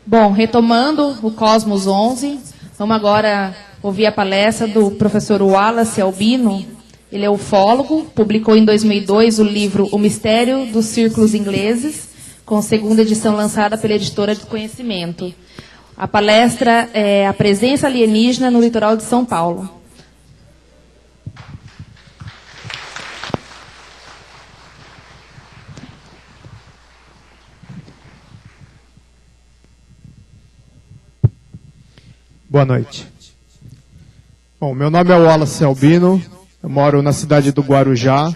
Bom, retomando o Cosmos 11, vamos agora ouvir a palestra do professor Wallace Albino. Ele é ufólogo, publicou em 2002 o livro O Mistério dos Círculos Ingleses, com segunda edição lançada pela editora do Conhecimento. A palestra é A Presença Alienígena no Litoral de São Paulo. Boa noite. Bom, meu nome é Wallace Albino, eu moro na cidade do Guarujá,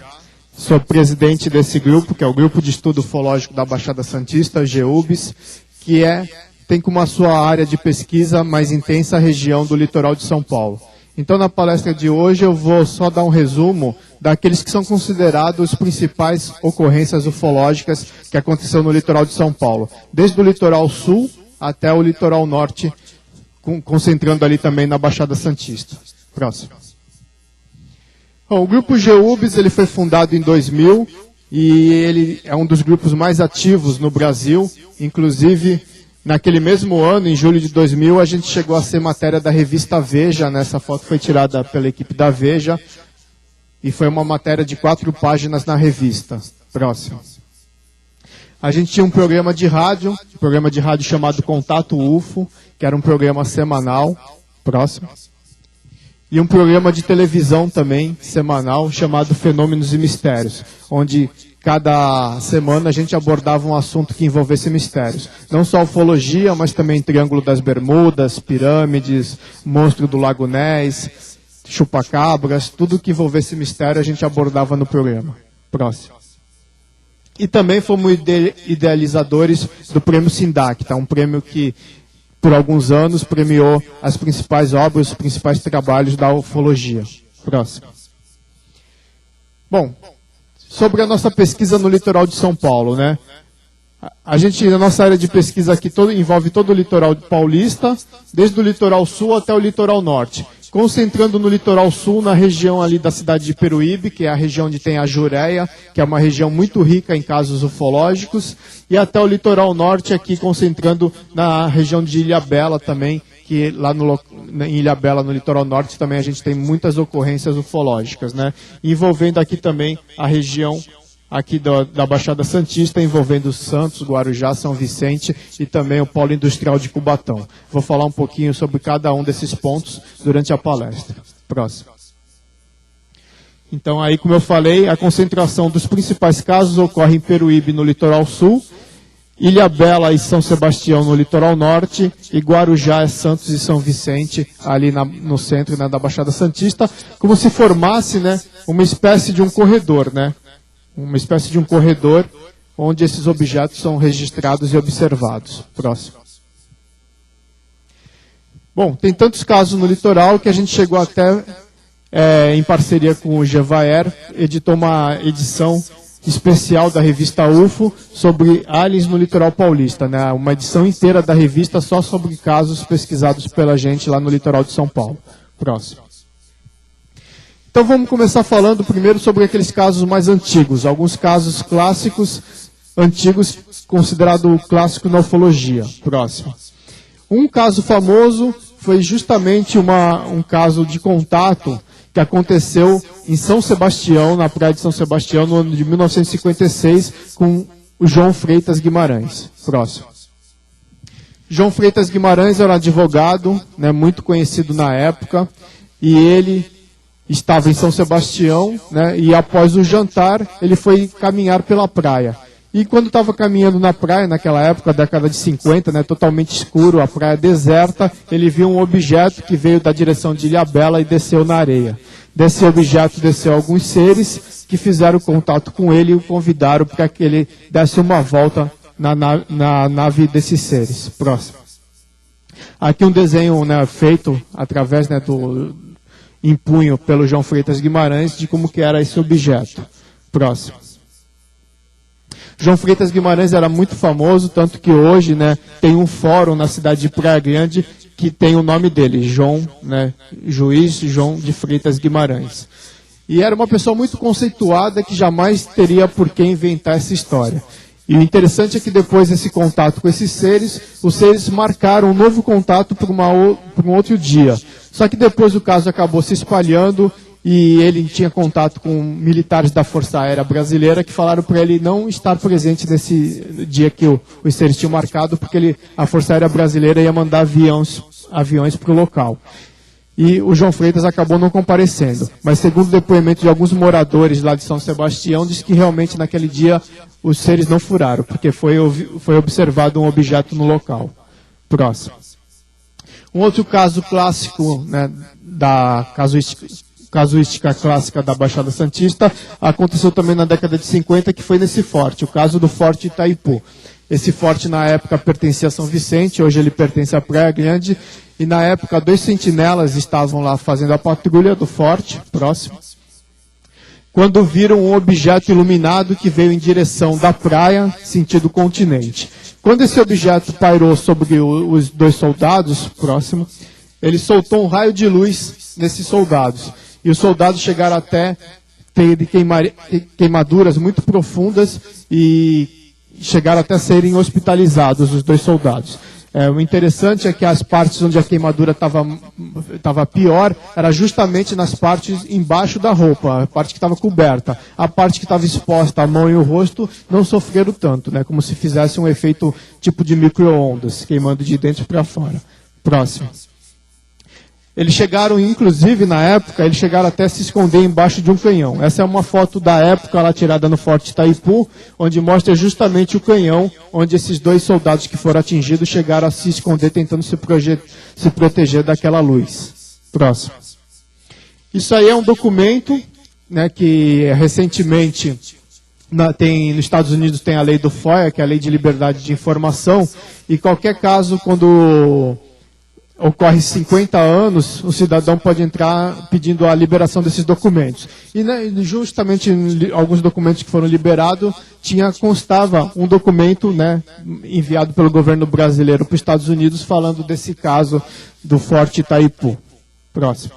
sou presidente desse grupo, que é o Grupo de Estudo Ufológico da Baixada Santista, GEUBS, que tem como a sua área de pesquisa mais intensa a região do litoral de São Paulo. Então, na palestra de hoje, eu vou só dar um resumo daqueles que são considerados as principais ocorrências ufológicas que aconteceram no litoral de São Paulo, desde o litoral sul até o litoral norte, concentrando ali também na Baixada Santista. Próximo. Bom, o Grupo GEUBS ele foi fundado em 2000 e ele é um dos grupos mais ativos no Brasil. Inclusive, naquele mesmo ano, em julho de 2000, a gente chegou a ser matéria da revista Veja. Essa foto foi tirada pela equipe da Veja e foi uma matéria de 4 páginas na revista. Próximo. A gente tinha um programa de rádio chamado Contato UFO, que era um programa semanal. Próximo. E um programa de televisão também, semanal, chamado Fenômenos e Mistérios, onde cada semana a gente abordava um assunto que envolvesse mistérios. Não só ufologia, mas também Triângulo das Bermudas, pirâmides, Monstro do Lago Ness, chupacabras, tudo que envolvesse mistério a gente abordava no programa. Próximo. E também fomos idealizadores do Prêmio Sindacta, um prêmio que, por alguns anos, premiou as principais obras, os principais trabalhos da ufologia. Próximo. Bom, sobre a nossa pesquisa no litoral de São Paulo, né? A nossa área de pesquisa aqui envolve todo o litoral paulista, desde o litoral sul até o litoral norte. Concentrando no litoral sul, na região ali da cidade de Peruíbe, que é a região onde tem a Jureia, que é uma região muito rica em casos ufológicos, e até o litoral norte aqui, concentrando na região de Ilhabela também, que lá em Ilhabela, no litoral norte, também a gente tem muitas ocorrências ufológicas, né? Envolvendo aqui também a região aqui da Baixada Santista, envolvendo Santos, Guarujá, São Vicente e também o Polo Industrial de Cubatão. Vou falar um pouquinho sobre cada um desses pontos durante a palestra. Próximo. Então, aí, como eu falei, a concentração dos principais casos ocorre em Peruíbe, no litoral sul, Ilhabela e São Sebastião, no litoral norte, e Guarujá, Santos e São Vicente, ali no centro, né, da Baixada Santista, como se formasse, né, uma espécie de um corredor, né? Uma espécie de um corredor onde esses objetos são registrados e observados. Próximo. Bom, tem tantos casos no litoral que a gente chegou até, em parceria com o Gevaer, editou uma edição especial da revista UFO sobre aliens no litoral paulista, né? Uma edição inteira da revista só sobre casos pesquisados pela gente lá no litoral de São Paulo. Próximo. Então vamos começar falando primeiro sobre aqueles casos mais antigos, alguns casos clássicos, antigos, considerado clássico na ufologia. Próximo. Um caso famoso foi justamente um caso de contato que aconteceu em São Sebastião, na praia de São Sebastião, no ano de 1956, com o João Freitas Guimarães. Próximo. João Freitas Guimarães era um advogado, né, muito conhecido na época, e ele estava em São Sebastião, né, e após o jantar, ele foi caminhar pela praia. E quando estava caminhando na praia, naquela época, década de 50, né, totalmente escuro, a praia deserta, ele viu um objeto que veio da direção de Ilhabela e desceu na areia. Desse objeto desceu alguns seres que fizeram contato com ele e o convidaram para que ele desse uma volta na nave desses seres. Próximo. Aqui um desenho, né, feito através, né, em punho pelo João Freitas Guimarães de como que era esse objeto. Próximo. João Freitas Guimarães era muito famoso, tanto que hoje, né, tem um fórum na cidade de Praia Grande que tem o nome dele, João, né, Juiz João de Freitas Guimarães. E era uma pessoa muito conceituada que jamais teria por que inventar essa história. E o interessante é que depois desse contato com esses seres, os seres marcaram um novo contato para um outro dia. Só que depois o caso acabou se espalhando e ele tinha contato com militares da Força Aérea Brasileira que falaram para ele não estar presente nesse dia que os seres tinham marcado, porque a Força Aérea Brasileira ia mandar aviões para o local. E o João Freitas acabou não comparecendo. Mas segundo o depoimento de alguns moradores lá de São Sebastião, diz que realmente naquele dia os seres não furaram, porque foi observado um objeto no local. Próximo. Um outro caso clássico, né, da casuística clássica da Baixada Santista, aconteceu também na década de 50, que foi nesse forte, o caso do Forte Itaipu. Esse forte na época pertencia a São Vicente, hoje ele pertence à Praia Grande, e na época 2 sentinelas estavam lá fazendo a patrulha do forte, próximo, quando viram um objeto iluminado que veio em direção da praia, sentido continente. Quando esse objeto pairou sobre os 2 soldados, próximo, ele soltou um raio de luz nesses soldados. E os soldados chegaram até ter queimaduras muito profundas e chegaram até serem hospitalizados, os 2 soldados. O interessante é que as partes onde a queimadura estava pior era justamente nas partes embaixo da roupa, a parte que estava coberta. A parte que estava exposta, a mão e o rosto, não sofreram tanto, né, como se fizesse um efeito tipo de micro-ondas, queimando de dentro para fora. Próximo. Eles chegaram, inclusive, na época, eles chegaram até a se esconder embaixo de um canhão. Essa é uma foto da época lá tirada no Forte Itaipu, onde mostra justamente o canhão, onde esses 2 soldados que foram atingidos chegaram a se esconder, tentando se proteger daquela luz. Próximo. Isso aí é um documento, né, que recentemente nos Estados Unidos tem a lei do FOIA, que é a Lei de Liberdade de Informação, e qualquer caso, quando ocorre 50 anos, o cidadão pode entrar pedindo a liberação desses documentos. E né, justamente alguns documentos que foram liberados, constava um documento, né, enviado pelo governo brasileiro para os Estados Unidos falando desse caso do Forte Itaipu. Próximo.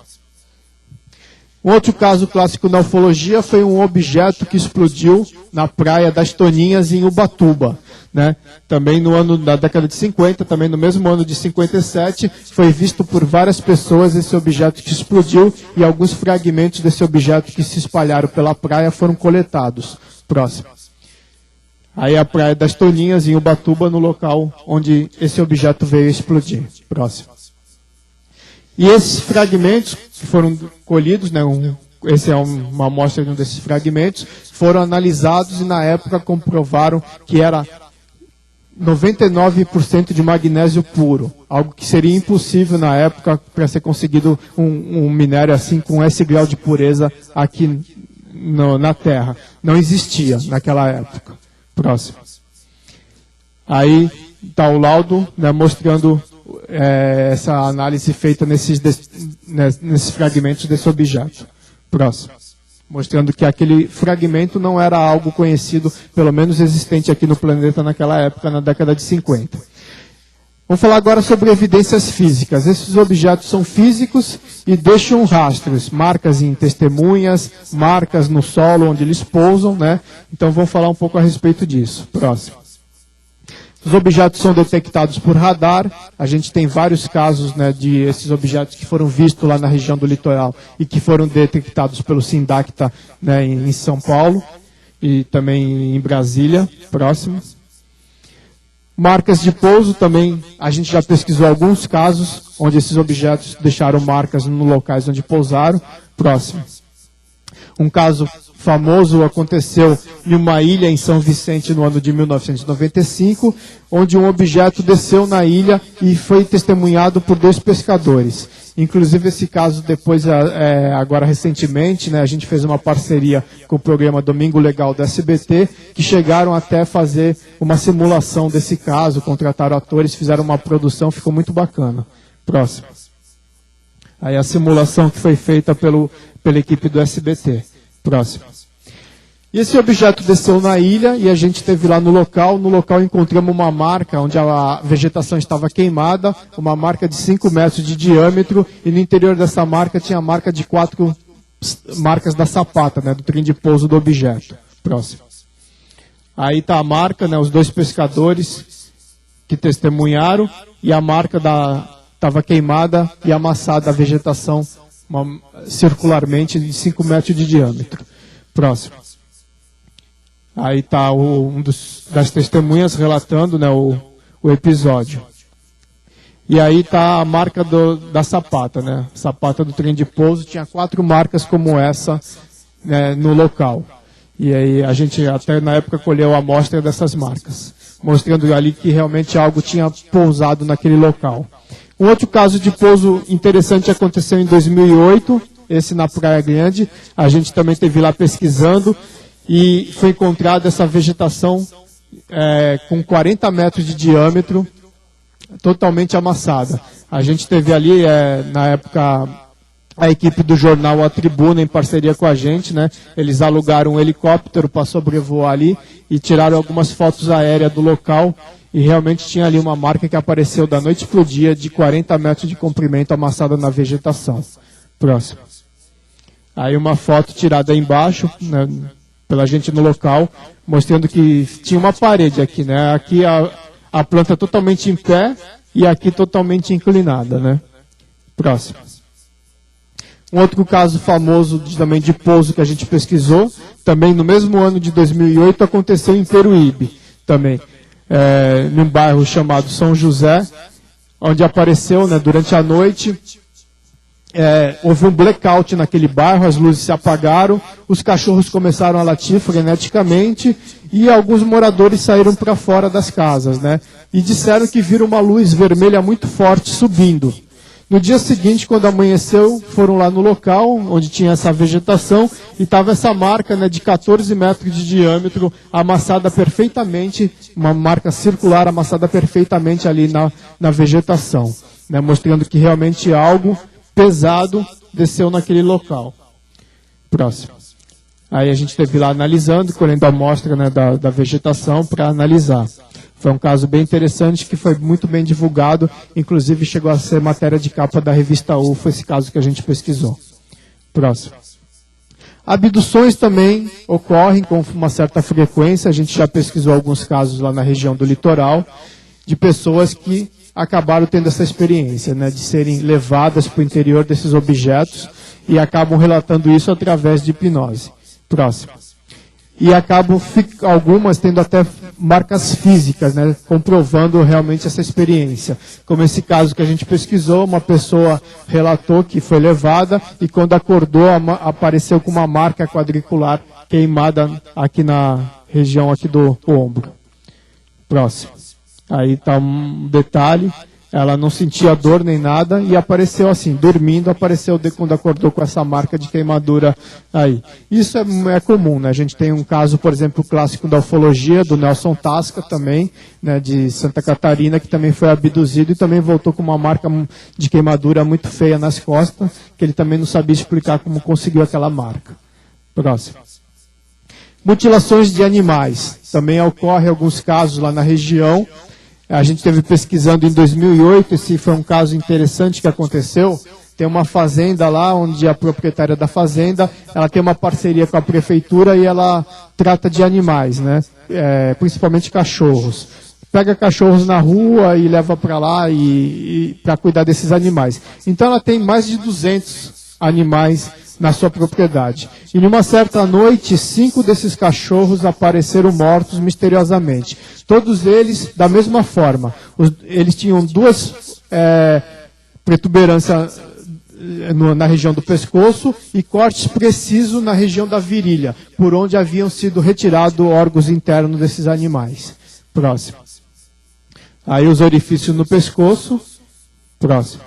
Um outro caso clássico na ufologia foi um objeto que explodiu na Praia das Toninhas, em Ubatuba. Né? Também no ano da década de 50, também no mesmo ano de 57, foi visto por várias pessoas esse objeto que explodiu e alguns fragmentos desse objeto que se espalharam pela praia foram coletados. Próximo. Aí a Praia das Toninhas, em Ubatuba, no local onde esse objeto veio explodir. Próximo. E esses fragmentos que foram colhidos, né, essa é uma amostra de um desses fragmentos, foram analisados e na época comprovaram que era 99% de magnésio puro, algo que seria impossível na época para ser conseguido um minério assim com esse grau de pureza aqui na Terra. Não existia naquela época. Próximo. Aí está o laudo, né, mostrando essa análise feita nesses fragmentos desse objeto. Próximo. Mostrando que aquele fragmento não era algo conhecido, pelo menos existente aqui no planeta naquela época, na década de 50. Vamos falar agora sobre evidências físicas. Esses objetos são físicos e deixam rastros, marcas em testemunhas, marcas no solo onde eles pousam, né? Então vamos falar um pouco a respeito disso. Próximo. Os objetos são detectados por radar. A gente tem vários casos, né, de esses objetos que foram vistos lá na região do litoral e que foram detectados pelo Sindacta, né, em São Paulo e também em Brasília. Próximo. Marcas de pouso também, a gente já pesquisou alguns casos onde esses objetos deixaram marcas nos locais onde pousaram. Próximo. Um caso famoso aconteceu em uma ilha em São Vicente no ano de 1995, onde um objeto desceu na ilha e foi testemunhado por 2 pescadores. Inclusive esse caso depois, agora recentemente, né, a gente fez uma parceria com o programa Domingo Legal do SBT, que chegaram até fazer uma simulação desse caso, contrataram atores, fizeram uma produção, ficou muito bacana. Próximo. Aí a simulação que foi feita pela equipe do SBT. Próximo. E esse objeto desceu na ilha e a gente esteve lá no local. No local encontramos uma marca onde a vegetação estava queimada, uma marca de 5 metros de diâmetro, e no interior dessa marca tinha a marca de 4 marcas da sapata, né, do trem de pouso do objeto. Próximo. Aí está a marca, né, os 2 pescadores que testemunharam, e a marca estava queimada e amassada a vegetação circularmente de 5 metros de diâmetro. Próximo. Aí está das testemunhas relatando, né, o episódio. E aí está a marca da sapata, né? Sapata do trem de pouso, tinha 4 marcas como essa, né, no local. E aí a gente até na época colheu a amostra dessas marcas, mostrando ali que realmente algo tinha pousado naquele local. Um outro caso de pouso interessante aconteceu em 2008, esse na Praia Grande. A gente também esteve lá pesquisando e foi encontrada essa vegetação com 40 metros de diâmetro, totalmente amassada. A gente teve ali, na época, a equipe do jornal A Tribuna, em parceria com a gente, né? Eles alugaram um helicóptero para sobrevoar ali e tiraram algumas fotos aéreas do local, e realmente tinha ali uma marca que apareceu da noite para o dia, de 40 metros de comprimento, amassada na vegetação. Próximo. Aí uma foto tirada aí embaixo, né, pela gente no local, mostrando que tinha uma parede aqui, né? Aqui a planta totalmente em pé e aqui totalmente inclinada, né? Próximo. Um outro caso famoso também de pouso que a gente pesquisou, também no mesmo ano de 2008, aconteceu em Peruíbe, também, num bairro chamado São José, onde apareceu, né, durante a noite, houve um blackout naquele bairro, as luzes se apagaram, os cachorros começaram a latir freneticamente e alguns moradores saíram para fora das casas, né? E disseram que viram uma luz vermelha muito forte subindo. No dia seguinte, quando amanheceu, foram lá no local onde tinha essa vegetação e estava essa marca, né, de 14 metros de diâmetro, amassada perfeitamente, uma marca circular amassada perfeitamente ali na vegetação, né, mostrando que realmente algo pesado desceu naquele local. Próximo. Aí a gente esteve lá analisando, colhendo a amostra, né, da vegetação para analisar. Foi um caso bem interessante que foi muito bem divulgado, inclusive chegou a ser matéria de capa da revista UFO, esse caso que a gente pesquisou. Próximo. Abduções também ocorrem com uma certa frequência, a gente já pesquisou alguns casos lá na região do litoral, de pessoas que acabaram tendo essa experiência, né, de serem levadas para o interior desses objetos e acabam relatando isso através de hipnose. Próximo. E acabam algumas tendo até marcas físicas, né, comprovando realmente essa experiência. Como esse caso que a gente pesquisou, uma pessoa relatou que foi levada e quando acordou apareceu com uma marca quadricular queimada aqui na região aqui do ombro. Próximo. Aí está um detalhe, ela não sentia dor nem nada e apareceu assim, dormindo, apareceu quando acordou com essa marca de queimadura aí. Isso é comum, né? A gente tem um caso, por exemplo, clássico da ufologia, do Nelson Tasca também, né, de Santa Catarina, que também foi abduzido e também voltou com uma marca de queimadura muito feia nas costas, que ele também não sabia explicar como conseguiu aquela marca. Próximo. Mutilações de animais. Também ocorre alguns casos lá na região. A gente esteve pesquisando em 2008, esse foi um caso interessante que aconteceu. Tem uma fazenda lá, onde a proprietária da fazenda, ela tem uma parceria com a prefeitura e ela trata de animais, né? Principalmente cachorros. Pega cachorros na rua e leva para lá para cuidar desses animais. Então ela tem mais de 200 animais na sua propriedade. E numa certa noite, 5 desses cachorros apareceram mortos misteriosamente. Todos eles da mesma forma. Eles tinham 2 protuberâncias na região do pescoço e cortes precisos na região da virilha, por onde haviam sido retirados órgãos internos desses animais. Próximo. Aí os orifícios no pescoço. Próximo.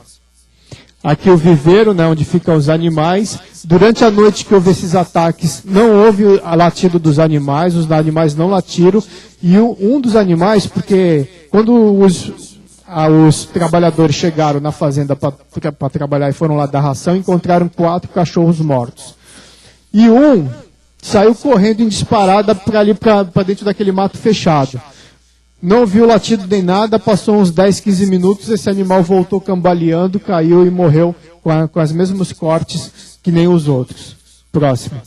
Aqui o viveiro, né, onde ficam os animais. Durante a noite que houve esses ataques, não houve o latido dos animais, os animais não latiram. E um dos animais, porque quando os trabalhadores chegaram na fazenda para trabalhar e foram lá dar ração, encontraram 4 cachorros mortos. E um saiu correndo em disparada para dentro daquele mato fechado. Não viu latido nem nada, passou uns 10, 15 minutos, esse animal voltou cambaleando, caiu e morreu com os mesmos cortes que nem os outros. Próximo.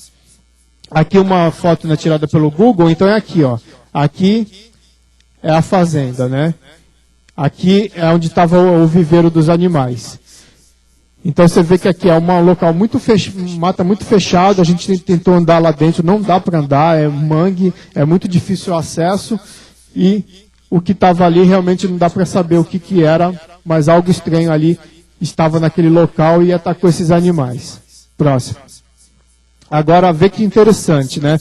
Aqui uma foto, né, tirada pelo Google, então é aqui, ó. Aqui é a fazenda, né? Aqui é onde estava o viveiro dos animais. Então você vê que aqui é um local muito mata muito fechado, a gente tentou andar lá dentro, não dá para andar, é mangue, é muito difícil o acesso, e o que estava ali realmente não dá para saber o que era, mas algo estranho ali estava naquele local e atacou esses animais. Próximo. Agora vê que interessante, né?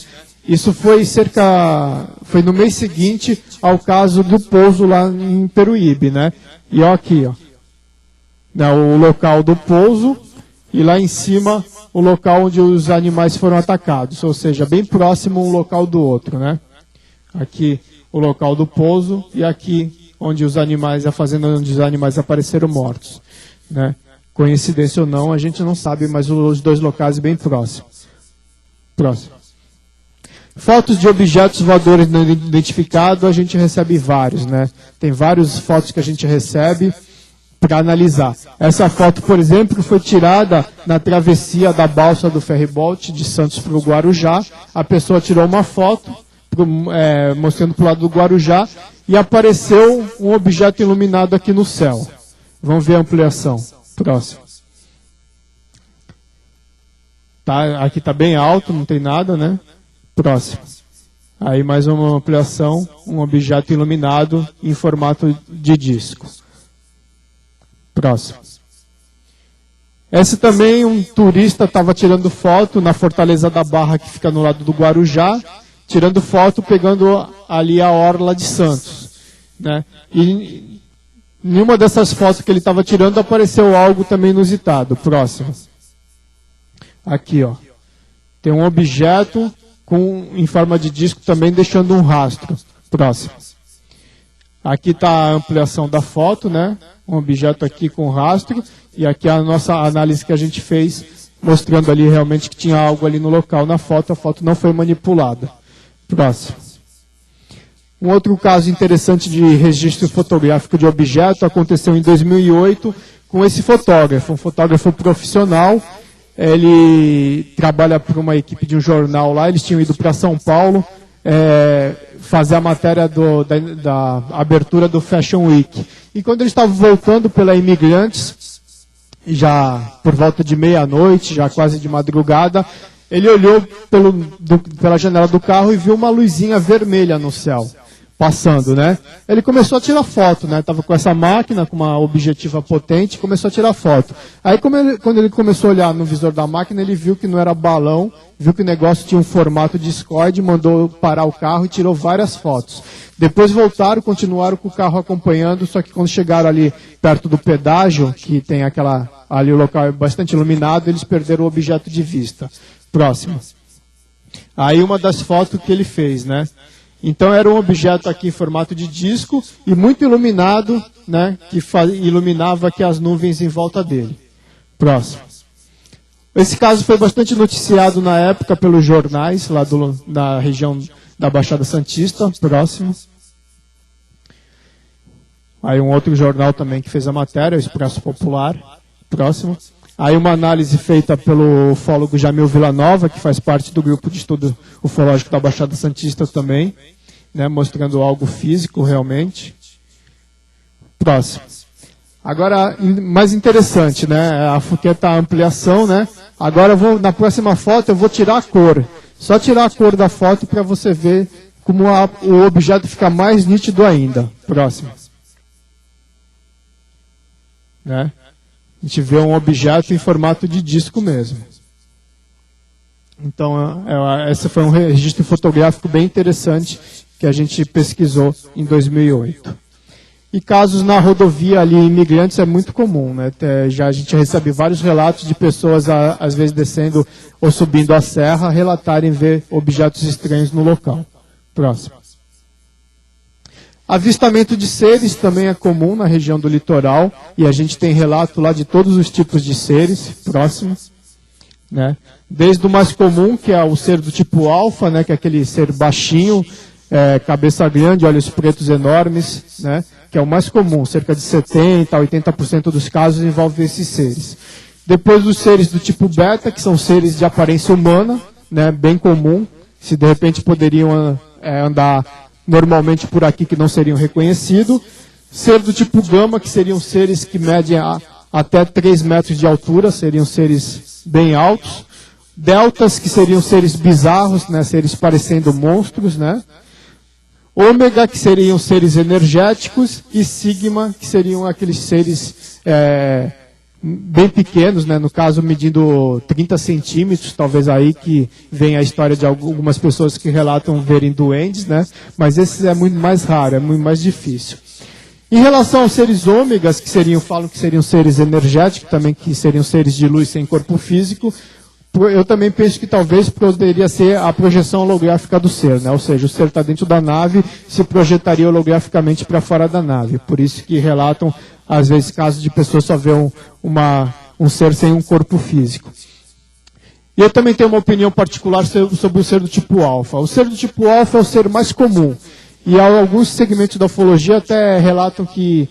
Isso foi no mês seguinte ao caso do pouso lá em Peruíbe, né? E ó aqui, ó. O local do pouso e lá em cima o local onde os animais foram atacados, ou seja, bem próximo um local do outro, né? Aqui o local do pouso e aqui onde os animais, a fazenda onde os animais apareceram mortos, né? Coincidência ou não, a gente não sabe, mas os dois locais bem próximos. Próximo. Fotos de objetos voadores não identificados, a gente recebe vários, né? Tem várias fotos que a gente recebe para analisar. Essa foto, por exemplo, foi tirada na travessia da balsa do ferryboat de Santos para o Guarujá. A pessoa tirou uma foto mostrando para o lado do Guarujá e apareceu um objeto iluminado aqui no céu. Vamos ver a ampliação. Próximo. Tá, aqui está bem alto, não tem nada, né? Próximo. Aí mais uma ampliação, um objeto iluminado em formato de disco. Próximo. Esse também, um turista estava tirando foto na Fortaleza da Barra, que fica no lado do Guarujá, tirando foto, pegando ali a orla de Santos, né? E em uma dessas fotos que ele estava tirando apareceu algo também inusitado. Próximo. Aqui, ó. Tem um objeto em forma de disco também deixando um rastro. Próximo. Aqui está a ampliação da foto, né? Um objeto aqui com rastro. E aqui a nossa análise que a gente fez, mostrando ali realmente que tinha algo ali no local na foto. A foto não foi manipulada. Próximo. Um outro caso interessante de registro fotográfico de objeto aconteceu em 2008 com esse fotógrafo. Um fotógrafo profissional. Ele trabalha para uma equipe de um jornal lá, eles tinham ido para São Paulo fazer a matéria da abertura do Fashion Week. E quando eles estavam voltando pela Imigrantes, já por volta de meia-noite, já quase de madrugada, ele olhou pela janela do carro e viu uma luzinha vermelha no céu, passando, né? Ele começou a tirar foto, né? Estava com essa máquina, com uma objetiva potente, começou a tirar foto. Aí, quando ele começou a olhar no visor da máquina, ele viu que não era balão, viu que o negócio tinha um formato discoide, mandou parar o carro e tirou várias fotos. Depois voltaram, continuaram com o carro acompanhando, só que quando chegaram ali perto do pedágio, que tem ali o local é bastante iluminado, eles perderam o objeto de vista. Próximo. Aí uma das fotos que ele fez, né? Então era um objeto aqui em formato de disco e muito iluminado, né, que iluminava aqui as nuvens em volta dele. Próximo. Esse caso foi bastante noticiado na época pelos jornais, lá na região da Baixada Santista. Próximo. Aí um outro jornal também que fez a matéria, o Expresso Popular. Próximo. Aí uma análise feita pelo ufólogo Jamil Villanova, que faz parte do grupo de estudo ufológico da Baixada Santista também, né, mostrando algo físico realmente. Próximo. Agora, mais interessante, né, a foqueta ampliação, né? Agora na próxima foto eu vou tirar a cor. Só tirar a cor da foto para você ver como o objeto fica mais nítido ainda. Próximo. Né? A gente vê um objeto em formato de disco mesmo. Então, esse foi um registro fotográfico bem interessante que a gente pesquisou em 2008. E casos na rodovia ali, Imigrantes, é muito comum, né? A gente recebe vários relatos de pessoas, às vezes descendo ou subindo a serra, relatarem ver objetos estranhos no local. Próximo. Avistamento de seres também é comum na região do litoral, e a gente tem relato lá de todos os tipos de seres. Próximo. Né? Desde o mais comum, que é o ser do tipo alfa, né? Que é aquele ser baixinho, cabeça grande, olhos pretos enormes, né? Que é o mais comum, cerca de 70% a 80% dos casos envolvem esses seres. Depois os seres do tipo beta, que são seres de aparência humana, né? Bem comum, se de repente poderiam andar normalmente por aqui que não seriam reconhecidos. Ser do tipo gama, que seriam seres que medem até 3 metros de altura, seriam seres bem altos. Deltas, que seriam seres bizarros, né, seres parecendo monstros, né? Ômega, que seriam seres energéticos, e sigma, que seriam aqueles seres bem pequenos, né, no caso medindo 30 centímetros, talvez aí que vem a história de algumas pessoas que relatam verem duendes, né, mas esse é muito mais raro, é muito mais difícil. Em relação aos seres ômegas, falam que seriam seres energéticos, também que seriam seres de luz sem corpo físico, eu também penso que talvez poderia ser a projeção holográfica do ser, né? Ou seja, o ser está dentro da nave, se projetaria holograficamente para fora da nave. Por isso que relatam, às vezes, casos de pessoas só ver um ser sem um corpo físico. E eu também tenho uma opinião particular sobre o ser do tipo alfa. O ser do tipo alfa é o ser mais comum. E alguns segmentos da ufologia até relatam que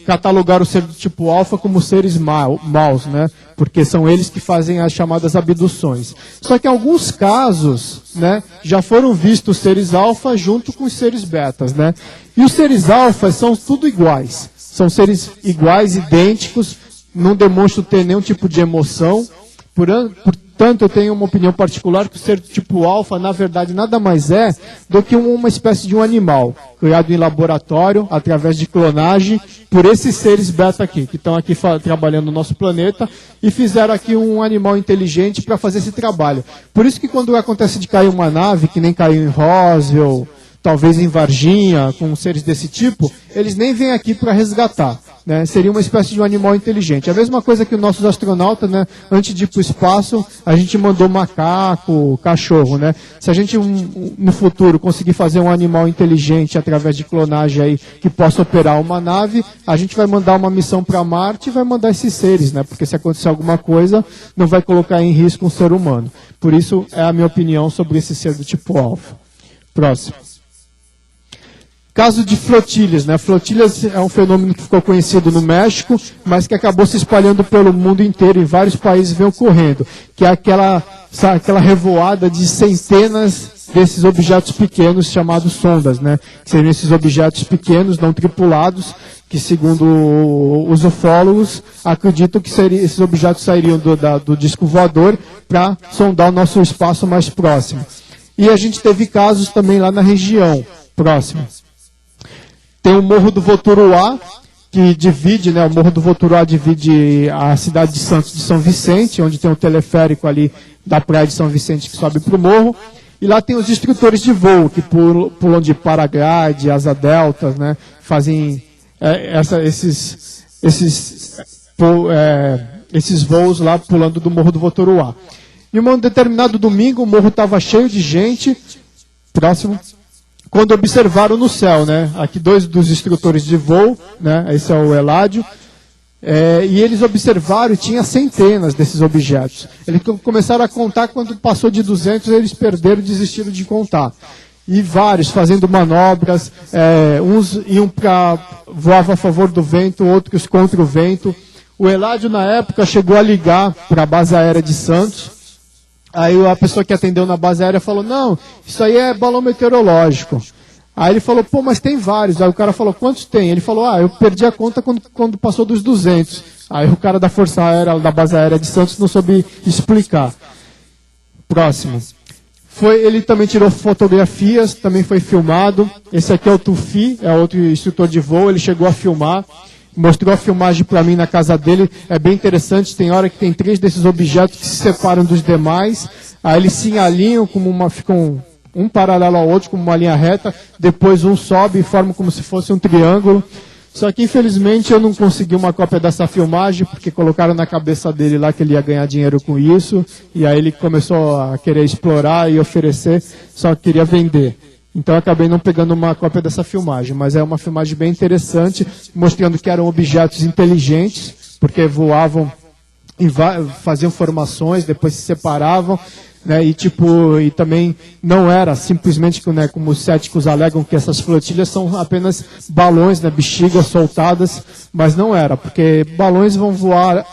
catalogar o ser do tipo alfa como seres maus, né? Porque são eles que fazem as chamadas abduções. Só que em alguns casos, né, já foram vistos seres alfa junto com os seres betas, né? E os seres alfas são tudo iguais. São seres iguais, idênticos, não demonstram ter nenhum tipo de emoção. Portanto, eu tenho uma opinião particular que o ser do tipo alfa, na verdade, nada mais é do que uma espécie de um animal, criado em laboratório, através de clonagem, por esses seres beta aqui, que estão aqui trabalhando no nosso planeta, e fizeram aqui um animal inteligente para fazer esse trabalho. Por isso que quando acontece de cair uma nave, que nem caiu em Roswell, talvez em Varginha, com seres desse tipo, eles nem vêm aqui para resgatar. Né? Seria uma espécie de um animal inteligente. A mesma coisa que os nossos astronautas, né, antes de ir para o espaço, a gente mandou macaco, cachorro. Né? Se a gente, no futuro, conseguir fazer um animal inteligente através de clonagem aí, que possa operar uma nave, a gente vai mandar uma missão para Marte e vai mandar esses seres, né? Porque se acontecer alguma coisa, não vai colocar em risco um ser humano. Por isso, é a minha opinião sobre esse ser do tipo alfa. Próximo. Caso de flotilhas, né? Flotilhas é um fenômeno que ficou conhecido no México, mas que acabou se espalhando pelo mundo inteiro, em vários países vem ocorrendo, que é aquela revoada de centenas desses objetos pequenos chamados sondas, né? Que seriam esses objetos pequenos, não tripulados, que segundo os ufólogos acreditam que esses objetos sairiam do disco voador para sondar o nosso espaço mais próximo. E a gente teve casos também lá na região próxima. Tem o Morro do Voturuá, que divide, né, o Morro do Voturuá divide a cidade de Santos de São Vicente, onde tem um teleférico ali da praia de São Vicente que sobe para o morro. E lá tem os instrutores de voo, que pulam de paraglide, asa delta, né, fazem esses voos lá pulando do Morro do Voturuá. E um determinado domingo o morro estava cheio de gente, próximo, quando observaram no céu, né? Aqui 2 dos instrutores de voo, né? Esse é o Eládio, e eles observaram e tinha centenas desses objetos. Eles começaram a contar, quando passou de 200, eles perderam, desistiram de contar. E vários fazendo manobras, uns voavam a favor do vento, outros contra o vento. O Eládio, na época, chegou a ligar para a base aérea de Santos. Aí a pessoa que atendeu na base aérea falou, não, isso aí é balão meteorológico. Aí ele falou, pô, mas tem vários. Aí o cara falou, quantos tem? Ele falou, eu perdi a conta quando passou dos 200. Aí o cara da Força Aérea, da base aérea de Santos, não soube explicar. Próximo. Ele também tirou fotografias, também foi filmado. Esse aqui é o Tufi, é outro instrutor de voo, ele chegou a filmar. Mostrou a filmagem para mim na casa dele, é bem interessante, tem hora que tem 3 desses objetos que se separam dos demais, aí eles se alinham, ficam um paralelo ao outro, como uma linha reta, depois um sobe e forma como se fosse um triângulo. Só que infelizmente eu não consegui uma cópia dessa filmagem, porque colocaram na cabeça dele lá que ele ia ganhar dinheiro com isso, e aí ele começou a querer explorar e oferecer, só queria vender. Então eu acabei não pegando uma cópia dessa filmagem, mas é uma filmagem bem interessante, mostrando que eram objetos inteligentes, porque voavam, faziam formações, depois se separavam, né, e também não era simplesmente, né, como os céticos alegam que essas flotilhas são apenas balões, né, bexigas soltadas, mas não era, porque balões vão voar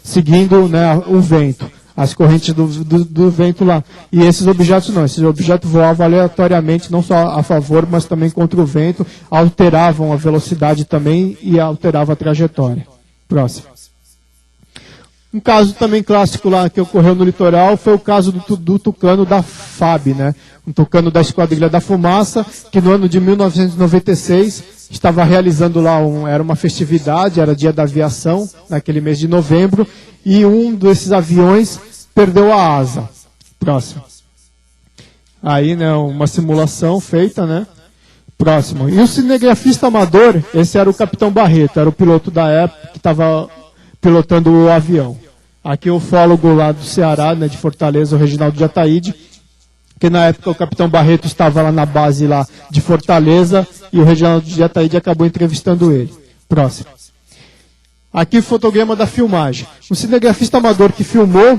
seguindo, né, o vento. as correntes do vento lá. E esses objetos não, esses objetos voavam aleatoriamente, não só a favor, mas também contra o vento, alteravam a velocidade também e alteravam a trajetória. Próximo. Um caso também clássico lá que ocorreu no litoral foi o caso do tucano da FAB, né? Um tucano da Esquadrilha da Fumaça, que no ano de 1996 estava realizando lá, era uma festividade, era dia da aviação, naquele mês de novembro, e um desses aviões perdeu a asa. Próximo. Aí, né, uma simulação feita, né? Próximo. E o cinegrafista amador, esse era o Capitão Barreto, era o piloto da época que estava pilotando o avião. Aqui o ufólogo lá do Ceará, né, de Fortaleza, o Reginaldo de Ataíde, que na época o Capitão Barreto estava lá na base lá de Fortaleza e o Reginaldo de Ataíde acabou entrevistando ele. Próximo. Aqui o fotograma da filmagem. Um cinegrafista amador que filmou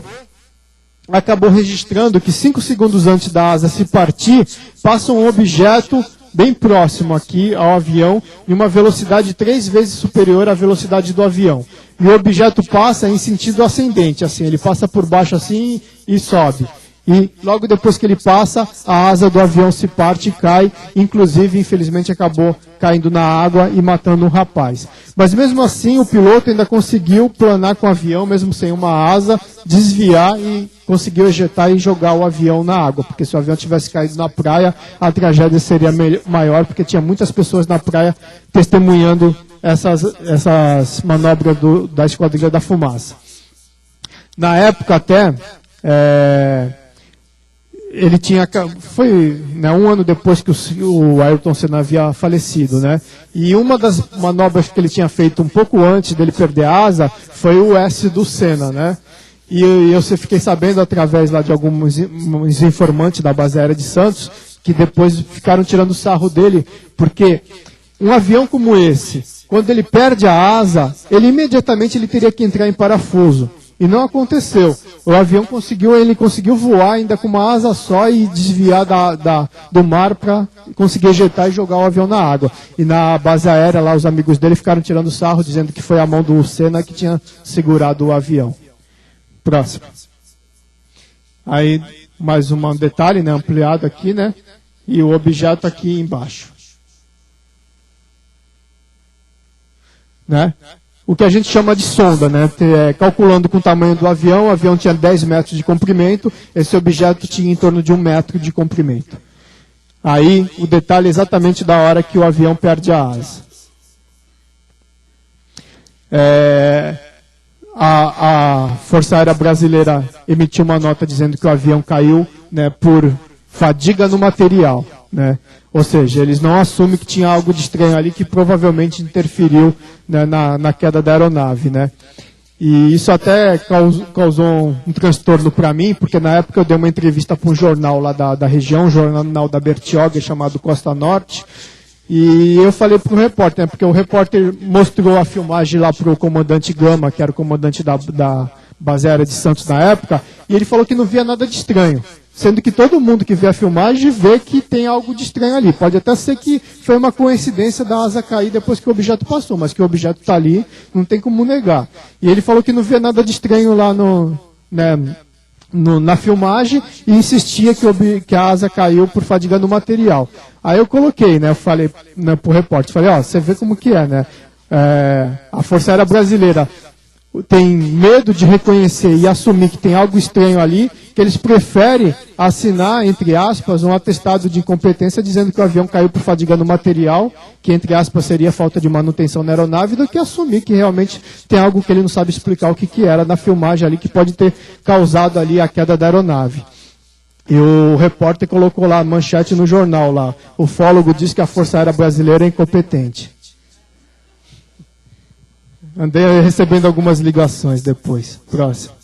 acabou registrando que 5 segundos antes da asa se partir, passa um objeto bem próximo aqui ao avião, em uma velocidade 3 vezes superior à velocidade do avião. E o objeto passa em sentido ascendente, assim, ele passa por baixo assim e sobe. E logo depois que ele passa, a asa do avião se parte e cai, inclusive, infelizmente, acabou caindo na água e matando um rapaz. Mas mesmo assim, o piloto ainda conseguiu planar com o avião, mesmo sem uma asa, desviar e conseguiu ejetar e jogar o avião na água. Porque se o avião tivesse caído na praia, a tragédia seria maior, porque tinha muitas pessoas na praia testemunhando essas manobras da Esquadrilha da Fumaça. Na época até... ele tinha, foi, né, um ano depois que o Ayrton Senna havia falecido, né? E uma das manobras que ele tinha feito um pouco antes dele perder a asa foi o S do Senna, né? E eu fiquei sabendo através lá de alguns informantes da base aérea de Santos que depois ficaram tirando sarro dele, porque um avião como esse, quando ele perde a asa, ele imediatamente teria que entrar em parafuso. E não aconteceu. O avião conseguiu voar ainda com uma asa só e desviar do mar para conseguir ejetar e jogar o avião na água. E na base aérea lá os amigos dele ficaram tirando sarro, dizendo que foi a mão do Senna que tinha segurado o avião. Próximo. Aí mais um detalhe, né, ampliado aqui, né? E o objeto aqui embaixo. Né? O que a gente chama de sonda, né? Calculando com o tamanho do avião, o avião tinha 10 metros de comprimento, esse objeto tinha em torno de 1 metro de comprimento. Aí, o detalhe exatamente da hora que o avião perde a asa. A Força Aérea Brasileira emitiu uma nota dizendo que o avião caiu, né, por fadiga no material, né? Ou seja, eles não assumem que tinha algo de estranho ali que provavelmente interferiu, né, na queda da aeronave, né? E isso até causou um transtorno para mim, porque na época eu dei uma entrevista para um jornal lá da região, um jornal da Bertioga chamado Costa Norte, e eu falei para o repórter, né, porque o repórter mostrou a filmagem lá para o comandante Gama, que era o comandante da base aérea de Santos na época, e ele falou que não via nada de estranho. Sendo que todo mundo que vê a filmagem vê que tem algo de estranho ali. Pode até ser que foi uma coincidência da asa cair depois que o objeto passou, mas que o objeto está ali, não tem como negar. E ele falou que não via nada de estranho lá na filmagem e insistia que a asa caiu por fadiga no material. Aí eu coloquei, né, eu falei, né, pro repórter, falei, ó, você vê como que é, né? A Força Aérea Brasileira tem medo de reconhecer e assumir que tem algo estranho ali, que eles preferem assinar, entre aspas, um atestado de incompetência dizendo que o avião caiu por fadiga no material, que, entre aspas, seria falta de manutenção na aeronave, do que assumir que realmente tem algo que ele não sabe explicar o que era na filmagem ali, que pode ter causado ali a queda da aeronave. E o repórter colocou lá a manchete no jornal lá, o ufólogo diz que a Força Aérea Brasileira é incompetente. Andei recebendo algumas ligações depois. Próximo.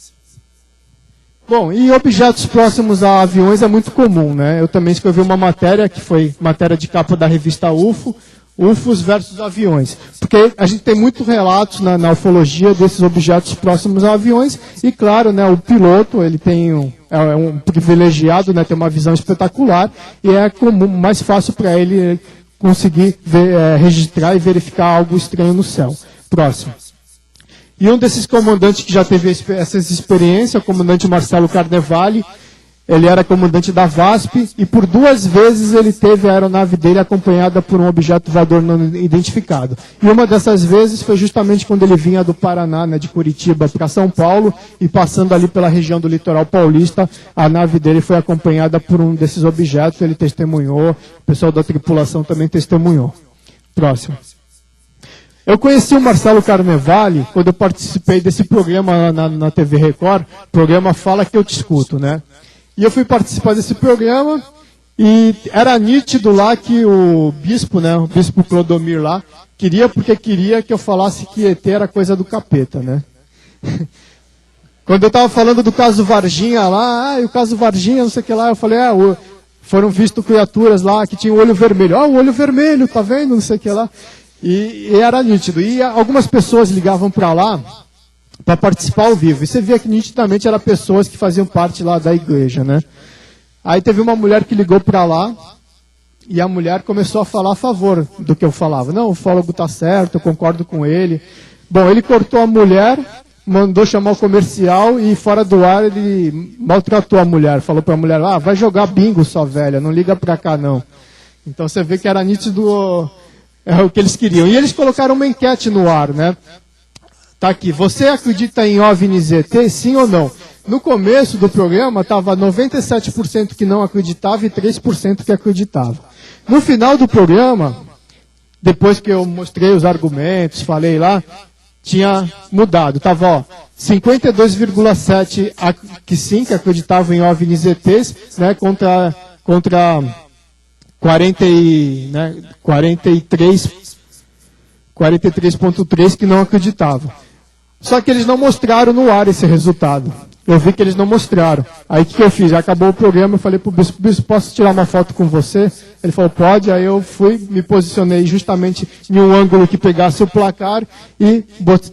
Bom, e objetos próximos a aviões é muito comum, né? Eu também escrevi uma matéria, que foi matéria de capa da revista UFO, UFOs versus aviões. Porque a gente tem muitos relatos na ufologia desses objetos próximos a aviões, e claro, né, o piloto, ele tem é um privilegiado, né, tem uma visão espetacular, e é comum, mais fácil para ele conseguir registrar e verificar algo estranho no céu. Próximo. E um desses comandantes que já teve essas experiências, o comandante Marcelo Carnevale, ele era comandante da VASP, e por 2 vezes ele teve a aeronave dele acompanhada por um objeto voador não identificado. E uma dessas vezes foi justamente quando ele vinha do Paraná, né, de Curitiba para São Paulo, e passando ali pela região do litoral paulista, a nave dele foi acompanhada por um desses objetos, ele testemunhou, o pessoal da tripulação também testemunhou. Próximo. Eu conheci o Marcelo Carnevale quando eu participei desse programa na TV Record, programa Fala Que Eu Te Escuto, né? E eu fui participar desse programa e era nítido lá que o bispo, né, o bispo Clodomir lá, queria que eu falasse que ET era coisa do capeta, né? Quando eu estava falando do caso Varginha lá, o caso Varginha, não sei o que lá, eu falei, foram vistos criaturas lá que tinham o olho vermelho. O olho vermelho, tá vendo? Não sei o que lá. E era nítido. E algumas pessoas ligavam para lá para participar ao vivo. E você via que nitidamente eram pessoas que faziam parte lá da igreja, né? Aí teve uma mulher que ligou para lá e a mulher começou a falar a favor do que eu falava. Não, o fólogo está certo, eu concordo com ele. Bom, ele cortou a mulher, mandou chamar o comercial e fora do ar ele maltratou a mulher. Falou para a mulher, vai jogar bingo, sua velha, não liga para cá não. Então você vê que era nítido o que eles queriam. E eles colocaram uma enquete no ar, né? Tá aqui, você acredita em OVNIs ET, sim ou não? No começo do programa estava 97% que não acreditava e 3% que acreditava. No final do programa, depois que eu mostrei os argumentos, falei lá, tinha mudado. Estava 52,7% que sim, que acreditavam em OVNIs ETs, né, contra 43,3% que não acreditavam. Só que eles não mostraram no ar esse resultado. Eu vi que eles não mostraram. Aí o que eu fiz? Já acabou o programa, eu falei para o bispo, posso tirar uma foto com você? Ele falou, pode. Aí eu fui, me posicionei justamente em um ângulo que pegasse o placar e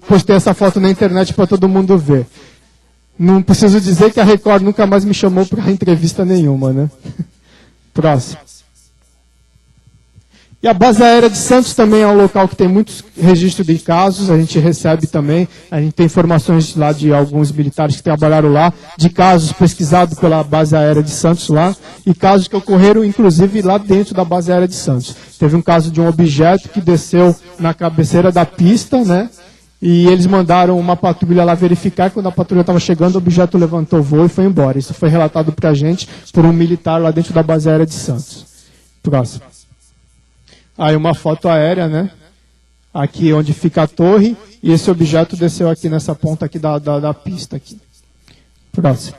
postei essa foto na internet para todo mundo ver. Não preciso dizer que a Record nunca mais me chamou para entrevista nenhuma, né? Próximo. E a base aérea de Santos também é um local que tem muitos registros de casos, a gente recebe também, a gente tem informações lá de alguns militares que trabalharam lá, de casos pesquisados pela base aérea de Santos lá, e casos que ocorreram inclusive lá dentro da base aérea de Santos. Teve um caso de um objeto que desceu na cabeceira da pista, né? E eles mandaram uma patrulha lá verificar, quando a patrulha estava chegando, o objeto levantou voo e foi embora. Isso foi relatado para a gente por um militar lá dentro da base aérea de Santos. Próximo. Aí uma foto aérea, né? Aqui onde fica a torre, e esse objeto desceu aqui nessa ponta aqui da pista. Aqui. Próximo.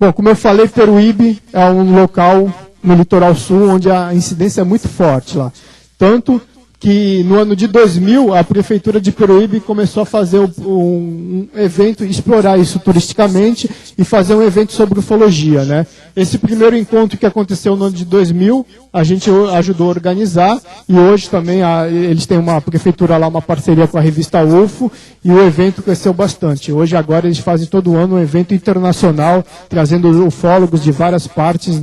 Bom, como eu falei, Peruíbe é um local no litoral sul onde a incidência é muito forte lá. Tanto que no ano de 2000, a prefeitura de Peruíbe começou a fazer um evento, explorar isso turisticamente e fazer um evento sobre ufologia, né? Esse primeiro encontro que aconteceu no ano de 2000, a gente ajudou a organizar e hoje também eles têm uma prefeitura lá, uma parceria com a revista UFO e o evento cresceu bastante. Hoje, agora, eles fazem todo ano um evento internacional, trazendo ufólogos de várias partes,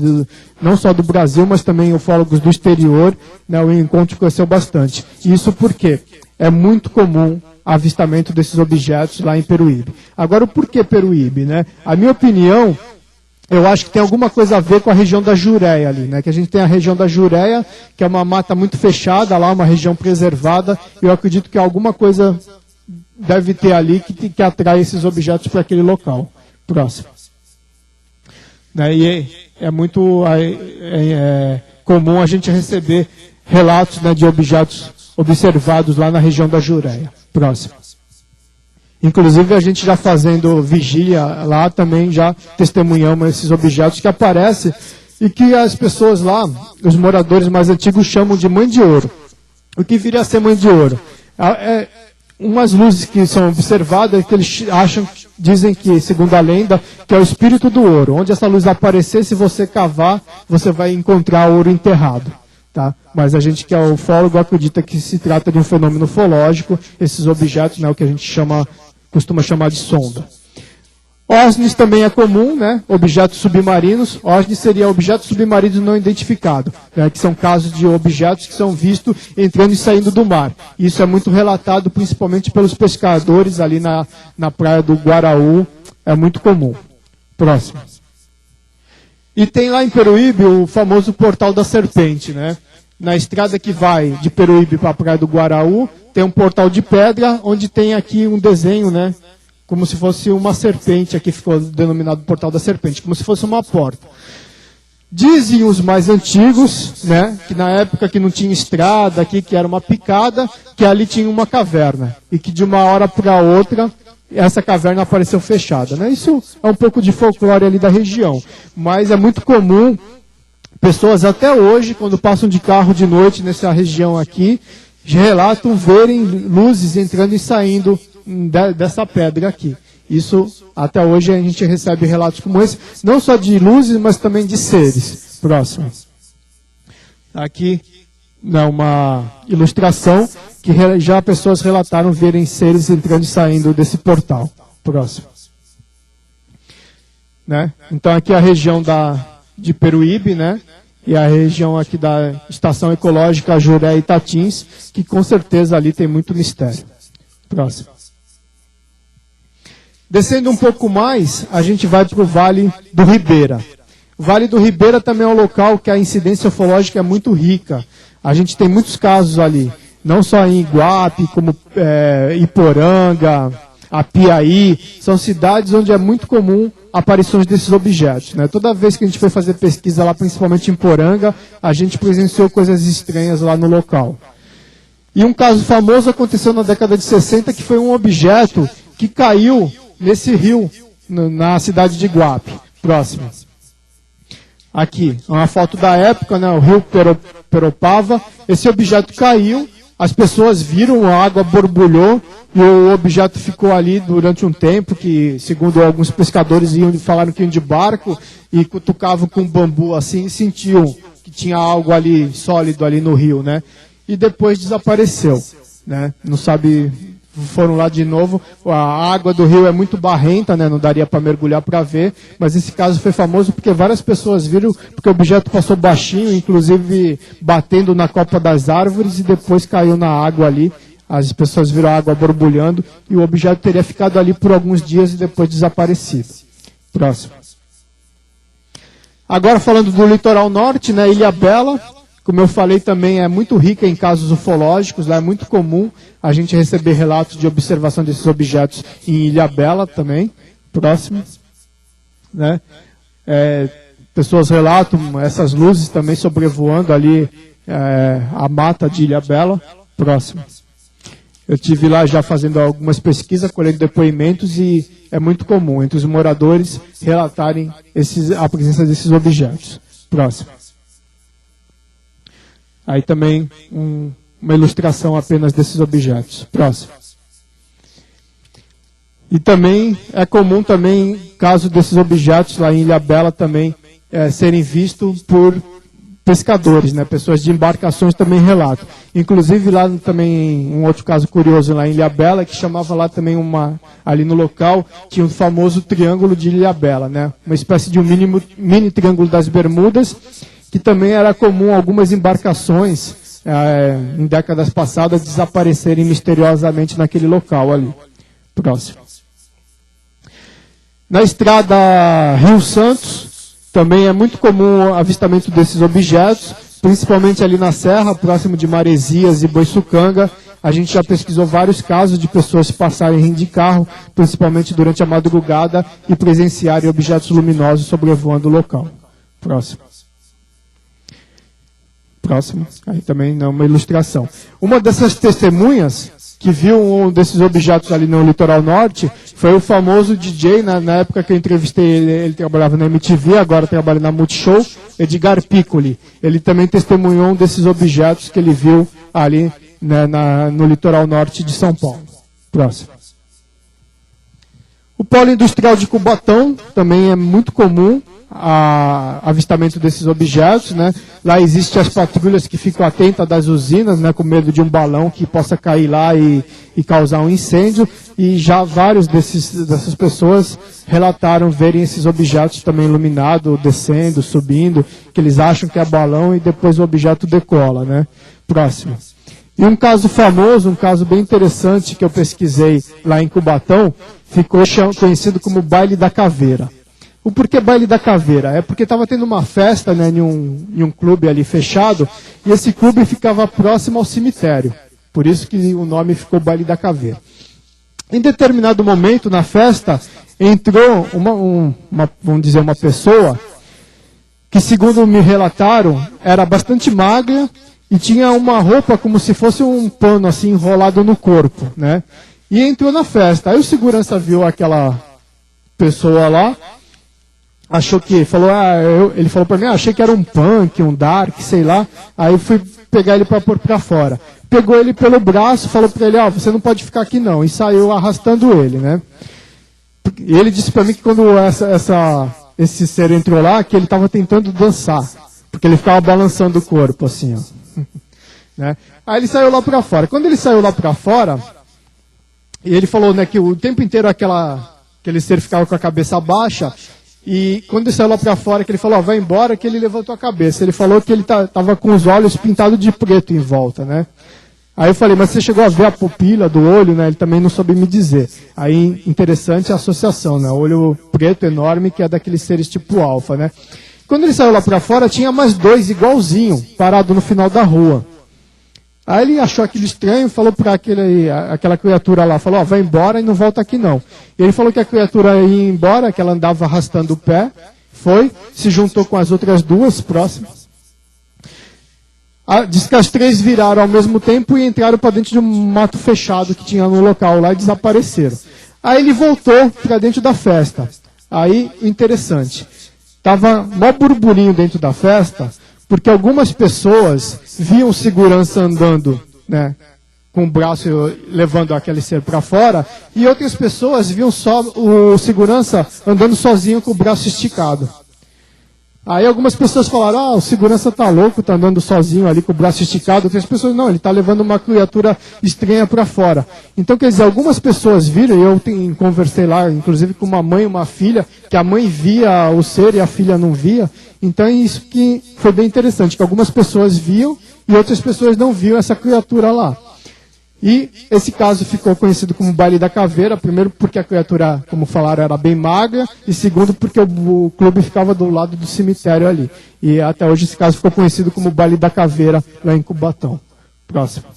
não só do Brasil, mas também ufólogos do exterior, né? O encontro cresceu bastante. Isso porque é muito comum avistamento desses objetos lá em Peruíbe. Agora, o porquê Peruíbe, né? A minha opinião, eu acho que tem alguma coisa a ver com a região da Jureia ali, né? Que a gente tem a região da Jureia, que é uma mata muito fechada lá, uma região preservada. Eu acredito que alguma coisa deve ter ali que atrai esses objetos para aquele local. Próximo. Né? E é muito comum a gente receber relatos, né, de objetos observados lá na região da Jureia. Próximo. Inclusive, a gente já fazendo vigília lá, também já testemunhamos esses objetos que aparecem e que as pessoas lá, os moradores mais antigos, chamam de mãe de ouro. O que viria a ser mãe de ouro? Umas luzes que são observadas, que eles dizem que, segundo a lenda, que é o espírito do ouro. Onde essa luz aparecer, se você cavar, você vai encontrar ouro enterrado. Tá? Mas a gente que é ufólogo acredita que se trata de um fenômeno ufológico, esses objetos, né, o que a gente costuma chamar de sonda. OSNIs também é comum, né? Objetos submarinos. OSNI seria objetos submarinos não identificados, né? Que são casos de objetos que são vistos entrando e saindo do mar. Isso é muito relatado principalmente pelos pescadores ali na praia do Guaraú. É muito comum. Próximo. E tem lá em Peruíbe o famoso Portal da Serpente, né? Na estrada que vai de Peruíbe para a praia do Guaraú, tem um portal de pedra, onde tem aqui um desenho, né? Como se fosse uma serpente, aqui ficou denominado Portal da Serpente, como se fosse uma porta. Dizem os mais antigos, né, que na época que não tinha estrada aqui, que era uma picada, que ali tinha uma caverna. E que de uma hora para outra, essa caverna apareceu fechada, né? Isso é um pouco de folclore ali da região. Mas é muito comum, pessoas até hoje, quando passam de carro de noite nessa região aqui, relatam verem luzes entrando e saindo dessa pedra aqui. Isso, até hoje, a gente recebe relatos como esse, não só de luzes, mas também de seres. Próximo. Aqui, né, uma ilustração que já pessoas relataram verem seres entrando e saindo desse portal. Próximo. Né? Então, aqui é a região de Peruíbe, né? E a região aqui da Estação Ecológica Juré e Tatins, que com certeza ali tem muito mistério. Próximo. Descendo um pouco mais, a gente vai para o Vale do Ribeira. O Vale do Ribeira também é um local que a incidência ufológica é muito rica. A gente tem muitos casos ali, não só em Iguape, como Iporanga, Apiaí, são cidades onde é muito comum aparições desses objetos, né? Toda vez que a gente foi fazer pesquisa lá, principalmente em Poranga, a gente presenciou coisas estranhas lá no local. E um caso famoso aconteceu na década de 60, que foi um objeto que caiu nesse rio, na cidade de Iguape. Próximo. Aqui, uma foto da época, né, o rio Peropava. Esse objeto caiu, as pessoas viram, a água borbulhou, e o objeto ficou ali durante um tempo, que, segundo alguns pescadores, falaram que iam de barco, e cutucavam com bambu assim, e sentiam que tinha algo ali, sólido ali no rio, né? E depois desapareceu, né? Não sabe... Foram lá de novo, a água do rio é muito barrenta, né? Não daria para mergulhar para ver, mas esse caso foi famoso porque várias pessoas viram, porque o objeto passou baixinho, inclusive batendo na copa das árvores e depois caiu na água ali, as pessoas viram a água borbulhando e o objeto teria ficado ali por alguns dias e depois desaparecido. Próximo. Agora falando do litoral norte, né? Ilhabela. Como eu falei também, é muito rica em casos ufológicos, lá é muito comum a gente receber relatos de observação desses objetos em Ilhabela também. Próximo. Né? Pessoas relatam essas luzes também sobrevoando ali a mata de Ilhabela. Próximo. Eu estive lá já fazendo algumas pesquisas, colhendo depoimentos e é muito comum entre os moradores relatarem a presença desses objetos. Próximo. Aí também uma ilustração apenas desses objetos. Próximo. E também é comum também, caso desses objetos lá em Ilhabela também serem vistos por pescadores, né? Pessoas de embarcações também relatam. Inclusive lá também, um outro caso curioso lá em Ilhabela, que chamava lá também ali no local, tinha o famoso Triângulo de Ilhabela, né? Uma espécie de mini Triângulo das Bermudas, que também era comum algumas embarcações, em décadas passadas, desaparecerem misteriosamente naquele local ali. Próximo. Na estrada Rio Santos, também é muito comum o avistamento desses objetos, principalmente ali na serra, próximo de Maresias e Boiçucanga. A gente já pesquisou vários casos de pessoas passarem de carro, principalmente durante a madrugada, e presenciarem objetos luminosos sobrevoando o local. Próximo. Próximo. Aí também não uma ilustração. Uma dessas testemunhas que viu um desses objetos ali no litoral norte foi o famoso DJ, na época que eu entrevistei ele trabalhava na MTV, agora trabalha na Multishow, Edgar Piccoli. Ele também testemunhou um desses objetos que ele viu ali, né, no litoral norte de São Paulo. Próximo. O polo industrial de Cubatão também é muito comum avistamento desses objetos, né? Lá existem as patrulhas que ficam atentas das usinas, né, com medo de um balão que possa cair lá e causar um incêndio, e já vários dessas pessoas relataram verem esses objetos também iluminados, descendo, subindo, que eles acham que é balão e depois o objeto decola, né? Próximo. E um caso famoso, um caso bem interessante que eu pesquisei lá em Cubatão, ficou conhecido como Baile da Caveira. O porquê Baile da Caveira? É porque estava tendo uma festa, né, em um clube ali fechado, e esse clube ficava próximo ao cemitério. Por isso que o nome ficou Baile da Caveira. Em determinado momento, na festa, entrou vamos dizer, uma pessoa que, segundo me relataram, era bastante magra e tinha uma roupa como se fosse um pano assim enrolado no corpo, né? E entrou na festa. Aí o segurança viu aquela pessoa lá, achou que, ele falou para mim, achei que era um punk, um dark, sei lá. Aí fui pegar ele para pôr para fora. Pegou ele pelo braço, falou para ele, você não pode ficar aqui não. E saiu arrastando ele, né? E ele disse para mim que quando esse ser entrou lá, que ele estava tentando dançar. Porque ele ficava balançando o corpo, assim, ó. Né? Aí ele saiu lá para fora. Quando ele saiu lá para fora, e ele falou, né, que o tempo inteiro aquele ser ficava com a cabeça baixa. E quando ele saiu lá para fora, que ele falou, vai embora, que ele levantou a cabeça. Ele falou que ele estava com os olhos pintados de preto em volta, né? Aí eu falei, mas você chegou a ver a pupila do olho, né? Ele também não soube me dizer. Aí, interessante a associação, né? Olho preto enorme, que é daqueles seres tipo alfa, né? Quando ele saiu lá para fora, tinha mais dois igualzinho, parado no final da rua. Aí ele achou aquilo estranho, falou para aquela criatura lá, falou, vai embora e não volta aqui não. E ele falou que a criatura ia embora, que ela andava arrastando o pé, foi, se juntou com as outras duas próximas. Diz que as três viraram ao mesmo tempo e entraram para dentro de um mato fechado que tinha no local lá e desapareceram. Aí ele voltou para dentro da festa. Aí, interessante, estava mó burburinho dentro da festa, porque algumas pessoas viam segurança andando, né, com o braço levando aquele ser para fora, e outras pessoas viam só o segurança andando sozinho com o braço esticado. Aí algumas pessoas falaram, o segurança tá louco, tá andando sozinho ali com o braço esticado. Outras pessoas, não, ele tá levando uma criatura estranha para fora. Então, quer dizer, algumas pessoas viram, e eu conversei lá, inclusive com uma mãe e uma filha, que a mãe via o ser e a filha não via. Então, isso que foi bem interessante, que algumas pessoas viam e outras pessoas não viam essa criatura lá. E esse caso ficou conhecido como Baile da Caveira, primeiro porque a criatura, como falaram, era bem magra, e segundo porque o clube ficava do lado do cemitério ali. E até hoje esse caso ficou conhecido como Baile da Caveira, lá em Cubatão. Próximo.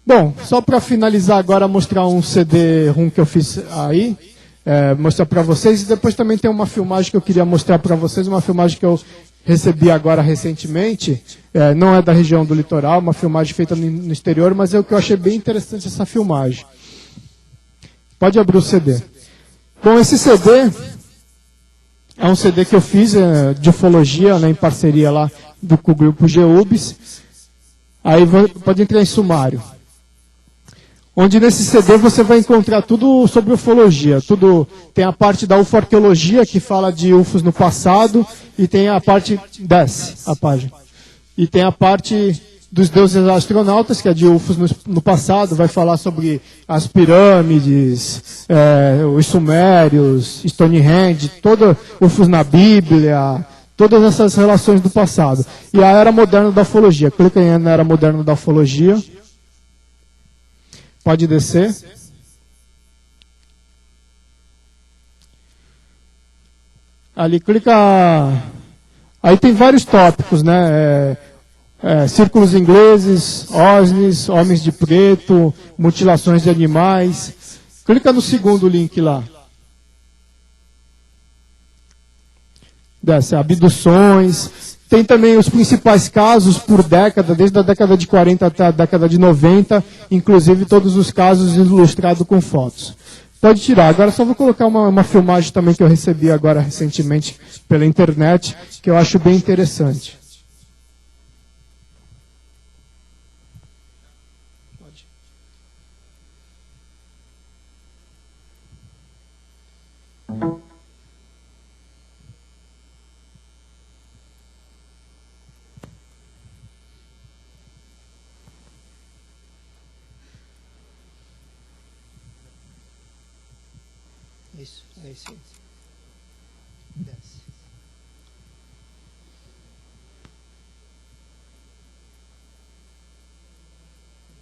Bom, só para finalizar agora, mostrar um CD-ROM que eu fiz aí, mostrar para vocês, e depois também tem uma filmagem que eu queria mostrar para vocês, uma filmagem que eu recebi agora recentemente, não é da região do litoral, uma filmagem feita no exterior, mas é o que eu achei bem interessante essa filmagem. Pode abrir o CD. Bom, esse CD é um CD que eu fiz de ufologia, né, em parceria lá com o grupo GEUBS. Aí pode entrar em sumário. Onde nesse CD você vai encontrar tudo sobre ufologia. Tem a parte da ufoarqueologia, que fala de UFOs no passado, e tem a parte, desce a página, e tem a parte dos deuses astronautas, que é de UFOs no passado, vai falar sobre as pirâmides, os sumérios, Stonehenge, UFOs na Bíblia, todas essas relações do passado. E a era moderna da ufologia. Clica aí na era moderna da ufologia. Pode descer. Ali clica. Aí tem vários tópicos, né? Círculos ingleses, OSNIs, homens de preto, mutilações de animais. Clica no segundo link lá. Desce, abduções. Tem também os principais casos por década, desde a década de 40 até a década de 90, inclusive todos os casos ilustrados com fotos. Pode tirar. Agora só vou colocar uma filmagem também que eu recebi agora recentemente pela internet, que eu acho bem interessante. Isso, é isso aí. Desce.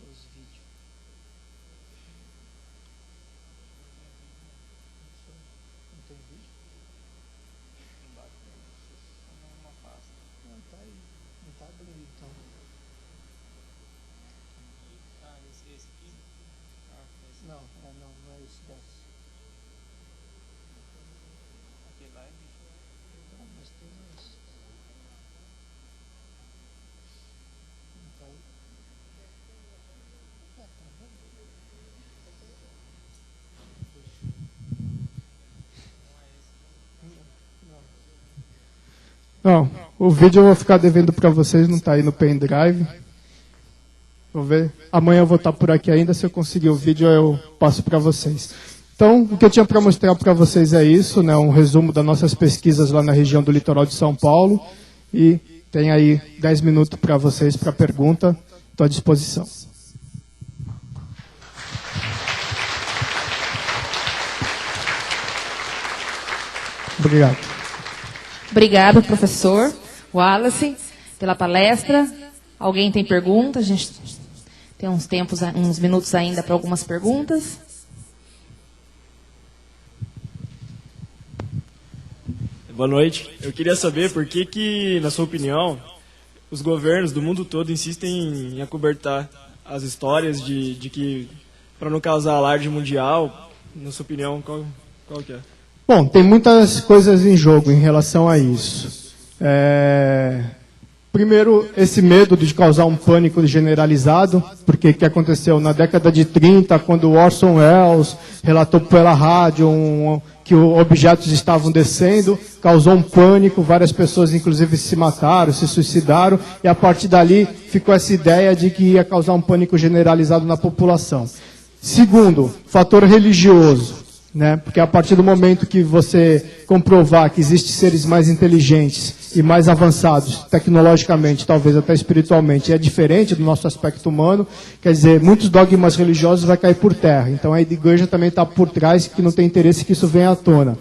Os vídeos. Não tem vídeo? Não passa. Não, tá aí. Não tá abrindo, então. Ah, esse aqui? Não, não é esse, desce. Aqui live? Não, mas tem mais. Não tá aí. Ah, tá vendo? Não, o vídeo eu vou ficar devendo para vocês, não está aí no pendrive. Vou ver. Amanhã eu vou estar por aqui ainda, se eu conseguir o vídeo eu passo para vocês. Então, o que eu tinha para mostrar para vocês é isso, né, um resumo das nossas pesquisas lá na região do litoral de São Paulo. E tem aí 10 minutos para vocês para pergunta, estou à disposição. Obrigado. Obrigada, professor Wallace, pela palestra. Alguém tem pergunta? A gente tem uns minutos ainda para algumas perguntas. Boa noite. Eu queria saber por que, na sua opinião, os governos do mundo todo insistem em acobertar as histórias de que, para não causar alarde mundial, na sua opinião, qual que é? Bom, tem muitas coisas em jogo em relação a isso. Primeiro, esse medo de causar um pânico generalizado, porque o que aconteceu na década de 30, quando Orson Welles relatou pela rádio que objetos estavam descendo, causou um pânico, várias pessoas inclusive se mataram, se suicidaram, e a partir dali ficou essa ideia de que ia causar um pânico generalizado na população. Segundo, fator religioso. Né? Porque a partir do momento que você comprovar que existem seres mais inteligentes e mais avançados, tecnologicamente, talvez até espiritualmente, é diferente do nosso aspecto humano, quer dizer, muitos dogmas religiosos vai cair por terra. Então a igreja também está por trás, que não tem interesse que isso venha à tona.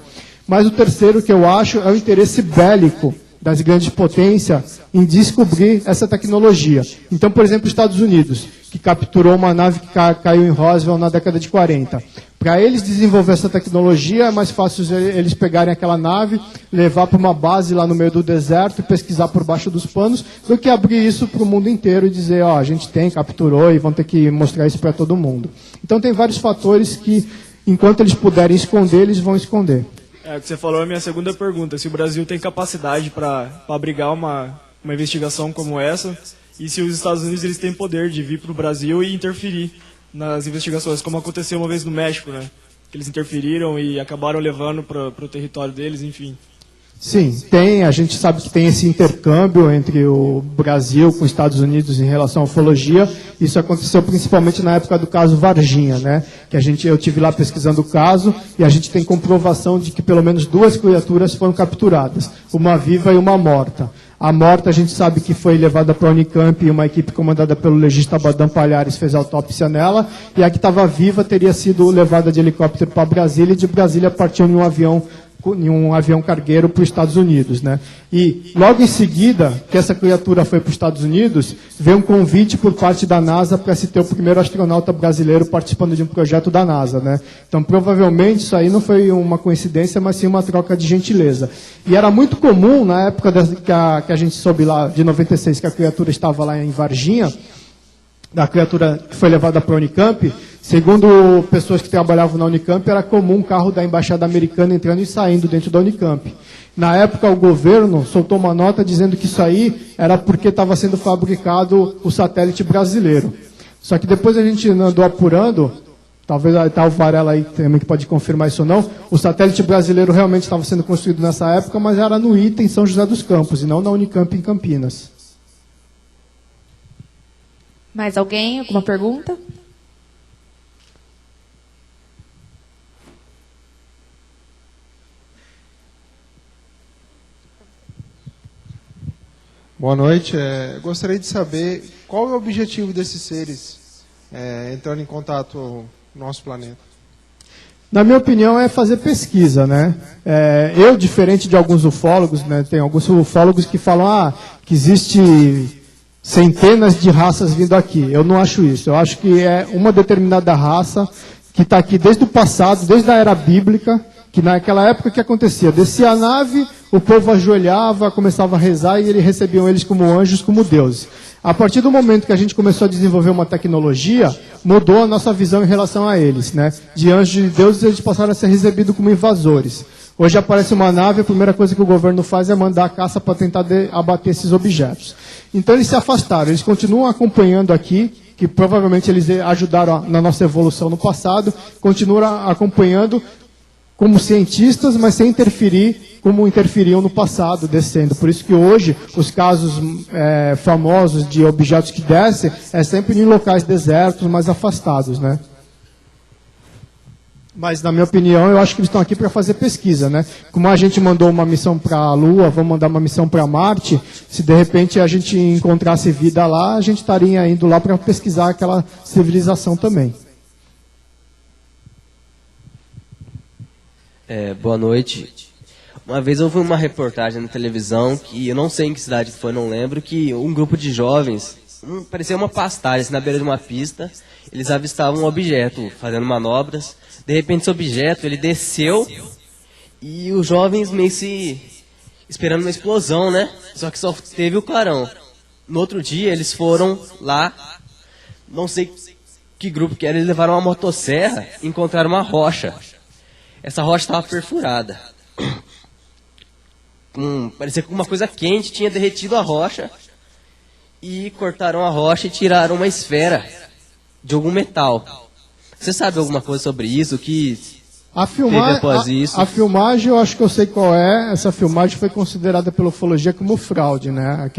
Mas o terceiro que eu acho é o interesse bélico das grandes potências em descobrir essa tecnologia. Então, por exemplo, os Estados Unidos, que capturou uma nave que caiu em Roswell na década de 40. Para eles desenvolver essa tecnologia, é mais fácil eles pegarem aquela nave, levar para uma base lá no meio do deserto e pesquisar por baixo dos panos, do que abrir isso para o mundo inteiro e dizer, ó, a gente capturou e vão ter que mostrar isso para todo mundo. Então tem vários fatores que, enquanto eles puderem esconder, eles vão esconder. O que você falou é a minha segunda pergunta, se o Brasil tem capacidade para abrigar uma investigação como essa, e se os Estados Unidos eles têm poder de vir para o Brasil e interferir nas investigações, como aconteceu uma vez no México, né? Que eles interferiram e acabaram levando para o território deles, enfim. Sim, tem. A gente sabe que tem esse intercâmbio entre o Brasil com os Estados Unidos em relação à ufologia. Isso aconteceu principalmente na época do caso Varginha, né? Que eu tive lá pesquisando o caso e a gente tem comprovação de que pelo menos 2 criaturas foram capturadas, uma viva e uma morta. A morta a gente sabe que foi levada para a Unicamp e uma equipe comandada pelo legista Badam Palhares fez autópsia nela, e a que estava viva teria sido levada de helicóptero para Brasília e de Brasília partiu em um avião cargueiro para os Estados Unidos. Né? E logo em seguida, que essa criatura foi para os Estados Unidos, veio um convite por parte da NASA para se ter o primeiro astronauta brasileiro participando de um projeto da NASA. Né? Então, provavelmente, isso aí não foi uma coincidência, mas sim uma troca de gentileza. E era muito comum, na época que a gente soube lá, de 96, que a criatura estava lá em Varginha, da criatura que foi levada para a Unicamp, segundo pessoas que trabalhavam na Unicamp, era comum um carro da Embaixada Americana entrando e saindo dentro da Unicamp. Na época, o governo soltou uma nota dizendo que isso aí era porque estava sendo fabricado o satélite brasileiro. Só que depois a gente andou apurando, talvez está o Varela aí também que pode confirmar isso ou não, o satélite brasileiro realmente estava sendo construído nessa época, mas era no ITA, em São José dos Campos, e não na Unicamp, em Campinas. Mais alguém? Alguma pergunta? Boa noite. Gostaria de saber qual é o objetivo desses seres entrando em contato com o nosso planeta. Na minha opinião, é fazer pesquisa, né? Eu, diferente de alguns ufólogos, né, tem alguns ufólogos que falam que existe centenas de raças vindo aqui. Eu não acho isso. Eu acho que é uma determinada raça que está aqui desde o passado, desde a era bíblica, que naquela época o que acontecia? Descia a nave, o povo ajoelhava, começava a rezar e eles recebiam eles como anjos, como deuses. A partir do momento que a gente começou a desenvolver uma tecnologia, mudou a nossa visão em relação a eles, né? De anjos e deuses, eles passaram a ser recebidos como invasores. Hoje aparece uma nave, a primeira coisa que o governo faz é mandar a caça para tentar abater esses objetos. Então eles se afastaram, eles continuam acompanhando aqui, que provavelmente eles ajudaram na nossa evolução no passado, continuam acompanhando como cientistas, mas sem interferir como interferiam no passado, descendo. Por isso que hoje os casos famosos de objetos que descem é sempre em locais desertos, mais afastados, né? Mas, na minha opinião, eu acho que eles estão aqui para fazer pesquisa, né? Como a gente mandou uma missão para a Lua, vamos mandar uma missão para Marte, se de repente a gente encontrasse vida lá, a gente estaria indo lá para pesquisar aquela civilização também. Boa noite. Uma vez houve uma reportagem na televisão, que eu não sei em que cidade foi, não lembro, que um grupo de jovens, parecia uma pastagem, assim, na beira de uma pista, eles avistavam um objeto, fazendo manobras. De repente esse objeto, ele desceu e os jovens meio se esperando uma explosão, né? Só que só teve o clarão. No outro dia eles foram lá, não sei que grupo que era, eles levaram uma motosserra e encontraram uma rocha. Essa rocha estava perfurada. Parecia que uma coisa quente tinha derretido a rocha e cortaram a rocha e tiraram uma esfera de algum metal. Você sabe alguma coisa sobre isso? Que teve após isso? A filmagem, eu acho que eu sei qual é. Essa filmagem foi considerada pela ufologia como fraude, né?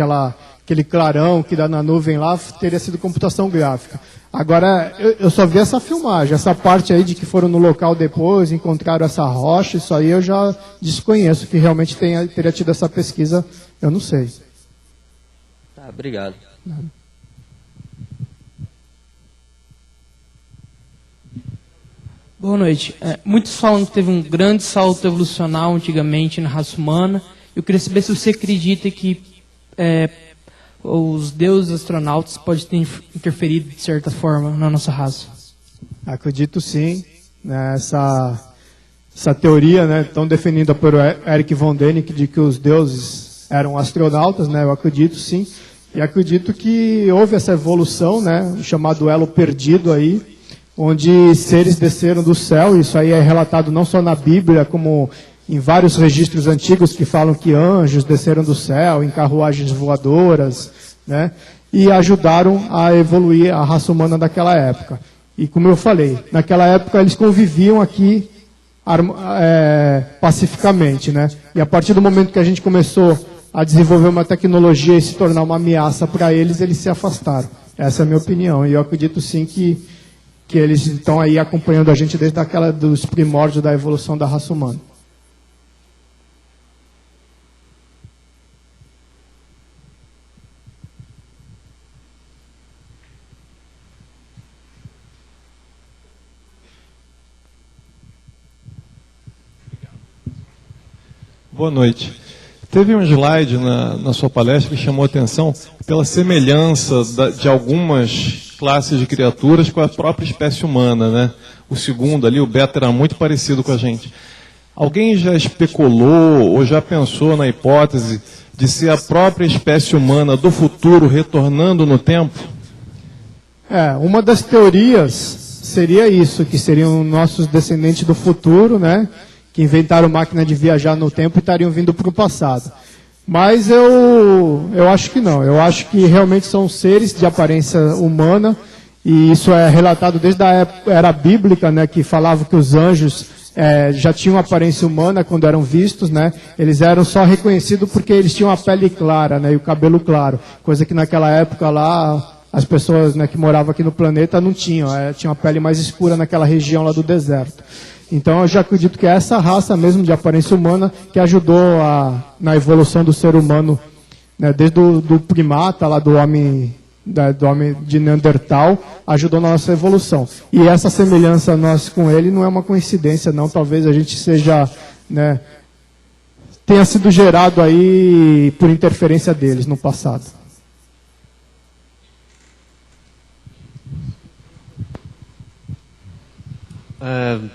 Aquele clarão que dá na nuvem lá teria sido computação gráfica. Agora, eu só vi essa filmagem. Essa parte aí de que foram no local depois, encontraram essa rocha, isso aí eu já desconheço. Que realmente teria tido essa pesquisa, eu não sei. Tá, obrigado. Boa noite. Muitos falam que teve um grande salto evolucional antigamente na raça humana. Eu queria saber se você acredita que os deuses astronautas podem ter interferido de certa forma na nossa raça. Acredito sim. Essa teoria, né, tão defendida por Eric von Däniken, de que os deuses eram astronautas, né, eu acredito sim. E acredito que houve essa evolução, né, chamado elo perdido aí, onde seres desceram do céu. Isso aí é relatado não só na Bíblia, como em vários registros antigos que falam que anjos desceram do céu em carruagens voadoras, né, e ajudaram a evoluir a raça humana daquela época. E como eu falei, naquela época eles conviviam aqui pacificamente, né? E a partir do momento que a gente começou a desenvolver uma tecnologia e se tornar uma ameaça para eles, eles se afastaram. Essa é a minha opinião. E eu acredito sim que eles estão aí acompanhando a gente desde dos primórdios da evolução da raça humana. Boa noite. Teve um slide na sua palestra que chamou a atenção pela semelhança de algumas classes de criaturas com a própria espécie humana, né? O segundo ali, o beta, era muito parecido com a gente. Alguém já especulou ou já pensou na hipótese de ser a própria espécie humana do futuro retornando no tempo? Uma das teorias seria isso, que seriam nossos descendentes do futuro, né? Que inventaram máquina de viajar no tempo e estariam vindo para o passado. Mas eu acho que não. Eu acho que realmente são seres de aparência humana, e isso é relatado desde a era bíblica, né, que falava que os anjos já tinham aparência humana quando eram vistos, né? Eles eram só reconhecidos porque eles tinham a pele clara, né, e o cabelo claro, coisa que naquela época lá as pessoas, né, que moravam aqui no planeta não tinham, tinham a pele mais escura naquela região lá do deserto. Então eu já acredito que é essa raça mesmo de aparência humana que ajudou na evolução do ser humano, né, desde do primata, lá do homem do homem de Neandertal, ajudou na nossa evolução. E essa semelhança nossa com ele não é uma coincidência, não. Talvez a gente seja, né, tenha sido gerado aí por interferência deles no passado.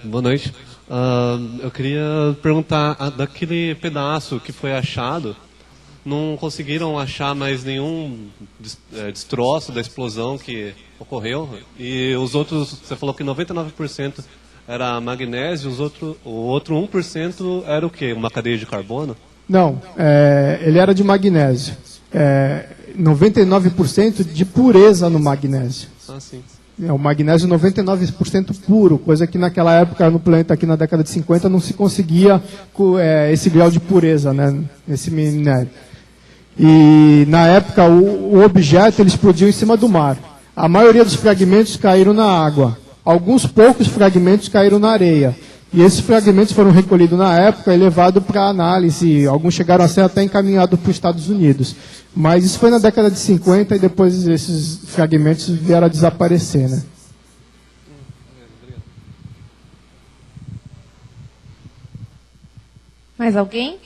Boa noite. Eu queria perguntar, daquele pedaço que foi achado, não conseguiram achar mais nenhum destroço da explosão que ocorreu? E os outros, você falou que 99% era magnésio, o outro 1% era o quê? Uma cadeia de carbono? Não, ele era de magnésio. 99% de pureza no magnésio. Ah, sim. O magnésio 99% puro, coisa que naquela época no planeta, aqui na década de 50, não se conseguia esse grau de pureza, né, nesse minério. E na época o objeto ele explodiu em cima do mar. A maioria dos fragmentos caíram na água. Alguns poucos fragmentos caíram na areia. E esses fragmentos foram recolhidos na época e levados para análise. Alguns chegaram a ser até encaminhados para os Estados Unidos. Mas isso foi na década de 50 e depois esses fragmentos vieram a desaparecer, né? Mais alguém?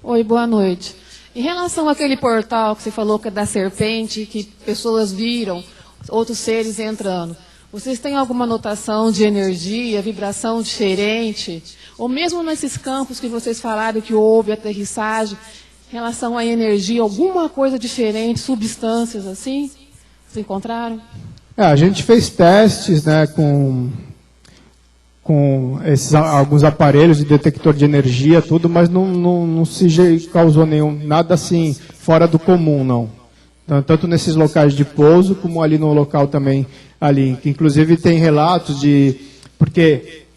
Oi, boa noite. Em relação àquele portal que você falou que é da serpente, que pessoas viram, outros seres entrando, vocês têm alguma notação de energia, vibração diferente? Ou mesmo nesses campos que vocês falaram que houve aterrissagem, em relação à energia, alguma coisa diferente, substâncias assim? Vocês encontraram? A gente fez testes, né, com alguns aparelhos de detector de energia, tudo, mas não se causou nada assim fora do comum, não. Tanto nesses locais de pouso, como ali no local também, ali, que inclusive tem relatos de... Porque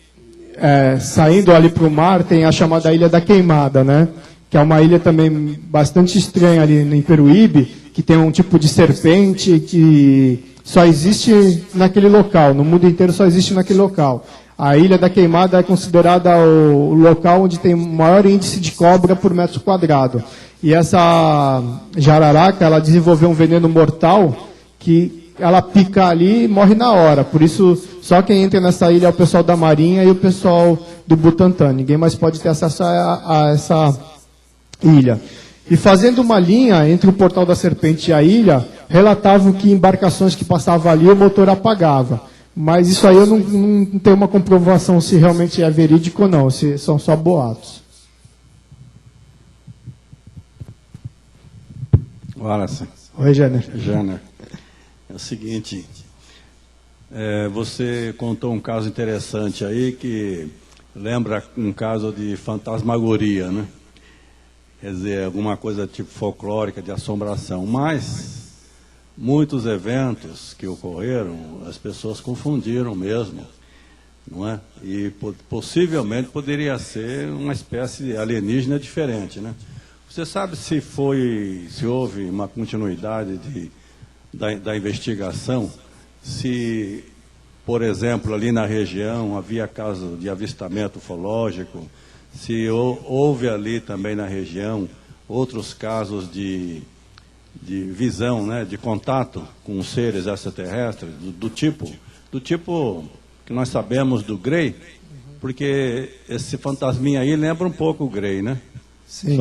saindo ali para o mar tem a chamada Ilha da Queimada, né? Que é uma ilha também bastante estranha ali em Peruíbe, que tem um tipo de serpente que só existe naquele local, no mundo inteiro só existe naquele local. A Ilha da Queimada é considerada o local onde tem o maior índice de cobra por metro quadrado. E essa jararaca, ela desenvolveu um veneno mortal que ela pica ali e morre na hora. Por isso, só quem entra nessa ilha é o pessoal da Marinha e o pessoal do Butantã. Ninguém mais pode ter acesso a essa ilha. E fazendo uma linha entre o Portal da Serpente e a ilha, relatavam que embarcações que passavam ali, o motor apagava. Mas isso aí eu não tenho uma comprovação se realmente é verídico ou não, se são só boatos. Wallace. Oi, Jenner. Jenner. É o seguinte, você contou um caso interessante aí que lembra um caso de fantasmagoria, né? Quer dizer, alguma coisa tipo folclórica, de assombração. Mas muitos eventos que ocorreram, as pessoas confundiram mesmo, não é? E possivelmente poderia ser uma espécie de alienígena diferente, né? Você sabe se houve uma continuidade da investigação, se, por exemplo, ali na região havia caso de avistamento ufológico, se houve ali também na região outros casos de visão, né, de contato com os seres extraterrestres, do tipo que nós sabemos do Grey, porque esse fantasminha aí lembra um pouco o Grey, né? Sim.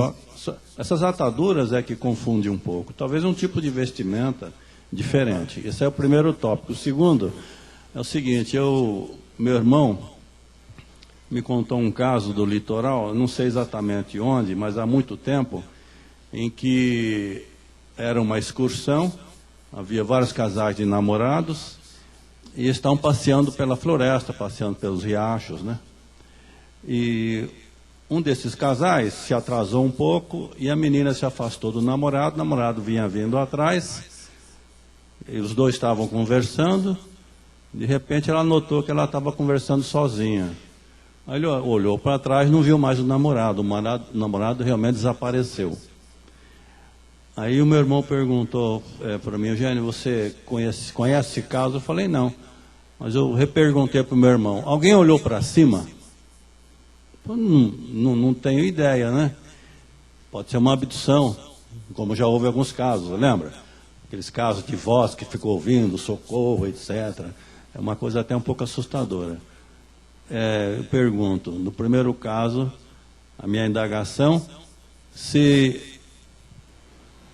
Essas ataduras é que confundem um pouco. Talvez um tipo de vestimenta diferente. Esse é o primeiro tópico. O segundo é o seguinte, meu irmão me contou um caso do litoral, não sei exatamente onde, mas há muito tempo, em que era uma excursão, havia vários casais de namorados, e estão passeando pela floresta, passeando pelos riachos, né? E um desses casais se atrasou um pouco, e a menina se afastou do namorado, o namorado vinha vindo atrás, e os dois estavam conversando, de repente ela notou que ela estava conversando sozinha. Aí ele olhou para trás, não viu mais o namorado realmente desapareceu. Aí o meu irmão perguntou para mim, Eugênio, você conhece esse caso? Eu falei, não. Mas eu reperguntei para o meu irmão, alguém olhou para cima? Não tenho ideia, né? Pode ser uma abdução, como já houve alguns casos, lembra? Aqueles casos de voz que ficou ouvindo, socorro, etc. É uma coisa até um pouco assustadora. Eu pergunto, no primeiro caso, a minha indagação, se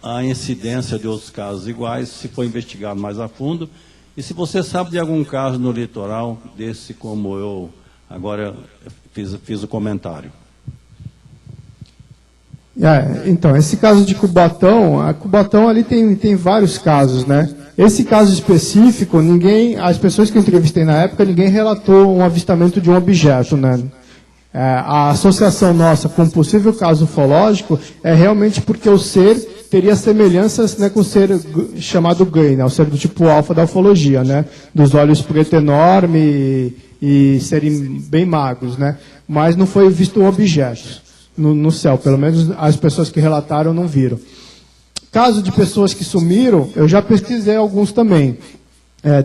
há incidência de outros casos iguais, se foi investigado mais a fundo, e se você sabe de algum caso no litoral, desse como eu agora fiz o comentário. Então, esse caso de Cubatão, a Cubatão ali tem vários casos, né? Esse caso específico, as pessoas que eu entrevistei na época, ninguém relatou um avistamento de um objeto, né? A associação nossa com um possível caso ufológico é realmente porque o ser teria semelhanças, né, com o ser chamado Gay, né, o ser do tipo alfa da ufologia, né, dos olhos preto enorme e serem bem magros, né, mas não foi visto objetos no céu, pelo menos as pessoas que relataram não viram. Caso de pessoas que sumiram, eu já pesquisei alguns também.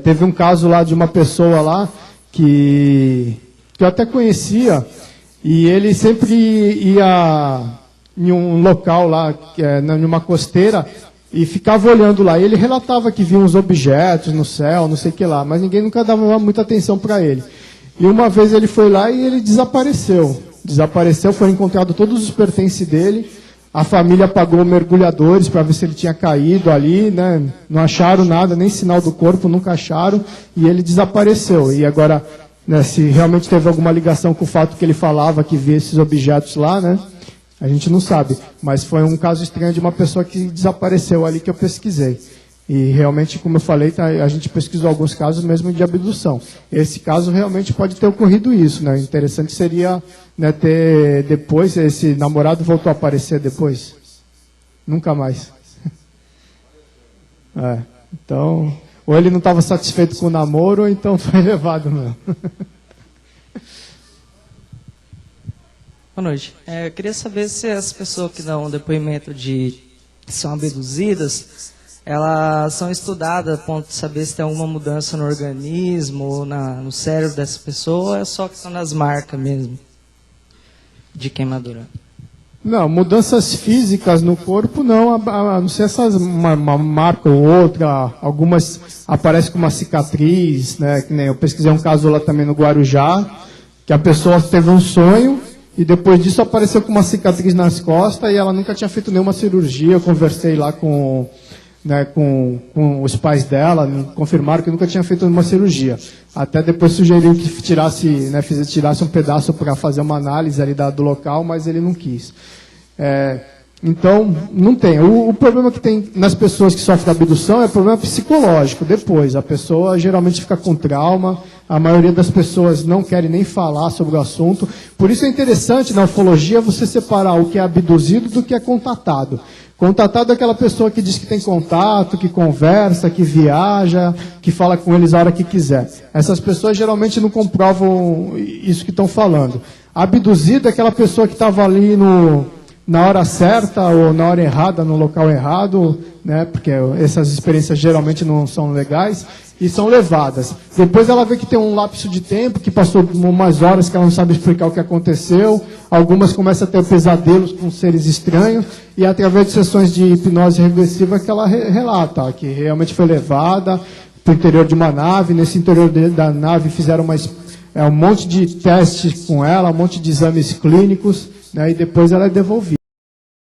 Teve um caso lá de uma pessoa lá que eu até conhecia, e ele sempre ia em um local lá, em uma costeira, e ficava olhando lá. E ele relatava que via uns objetos no céu, não sei o que lá, mas ninguém nunca dava muita atenção para ele. E uma vez ele foi lá e ele desapareceu. Foram encontrados todos os pertences dele. A família pagou mergulhadores para ver se ele tinha caído ali, né? Não acharam nada, nem sinal do corpo, nunca acharam, e ele desapareceu. E agora, né, se realmente teve alguma ligação com o fato que ele falava que via esses objetos lá, né? A gente não sabe, mas foi um caso estranho de uma pessoa que desapareceu ali que eu pesquisei. E realmente, como eu falei, a gente pesquisou alguns casos mesmo de abdução. Esse caso realmente pode ter ocorrido isso, né? Interessante seria, né, ter depois, esse namorado voltou a aparecer depois. Nunca mais. Então, ou ele não estava satisfeito com o namoro, ou então foi levado mesmo. Boa noite. Eu queria saber se as pessoas que dão depoimento de que são abduzidas, elas são estudadas a ponto de saber se tem alguma mudança no organismo ou no cérebro dessa pessoa, ou é só questão das marcas mesmo de queimadura? Não, mudanças físicas no corpo não, a não ser essas uma marca ou outra, algumas aparecem com uma cicatriz, né? Que nem eu pesquisei um caso lá também no Guarujá, que a pessoa teve um sonho e depois disso apareceu com uma cicatriz nas costas e ela nunca tinha feito nenhuma cirurgia. Eu conversei lá com os pais dela, me confirmaram que nunca tinha feito nenhuma cirurgia. Até depois sugeriu que tirasse um pedaço para fazer uma análise ali do local, mas ele não quis. Então, não tem. O problema que tem nas pessoas que sofrem abdução é problema psicológico. Depois, a pessoa geralmente fica com trauma, a maioria das pessoas não querem nem falar sobre o assunto. Por isso é interessante na ufologia você separar o que é abduzido do que é contatado. Contatado é aquela pessoa que diz que tem contato, que conversa, que viaja, que fala com eles a hora que quiser. Essas pessoas geralmente não comprovam isso que estão falando. Abduzido é aquela pessoa que estava ali na hora certa ou na hora errada, no local errado, né? Porque essas experiências geralmente não são legais, e são levadas. Depois ela vê que tem um lapso de tempo, que passou umas horas que ela não sabe explicar o que aconteceu, algumas começam a ter pesadelos com seres estranhos, e através de sessões de hipnose regressiva que ela relata, que realmente foi levada para o interior de uma nave. Nesse interior da nave fizeram um monte de testes com ela, um monte de exames clínicos, né, e depois ela é devolvida.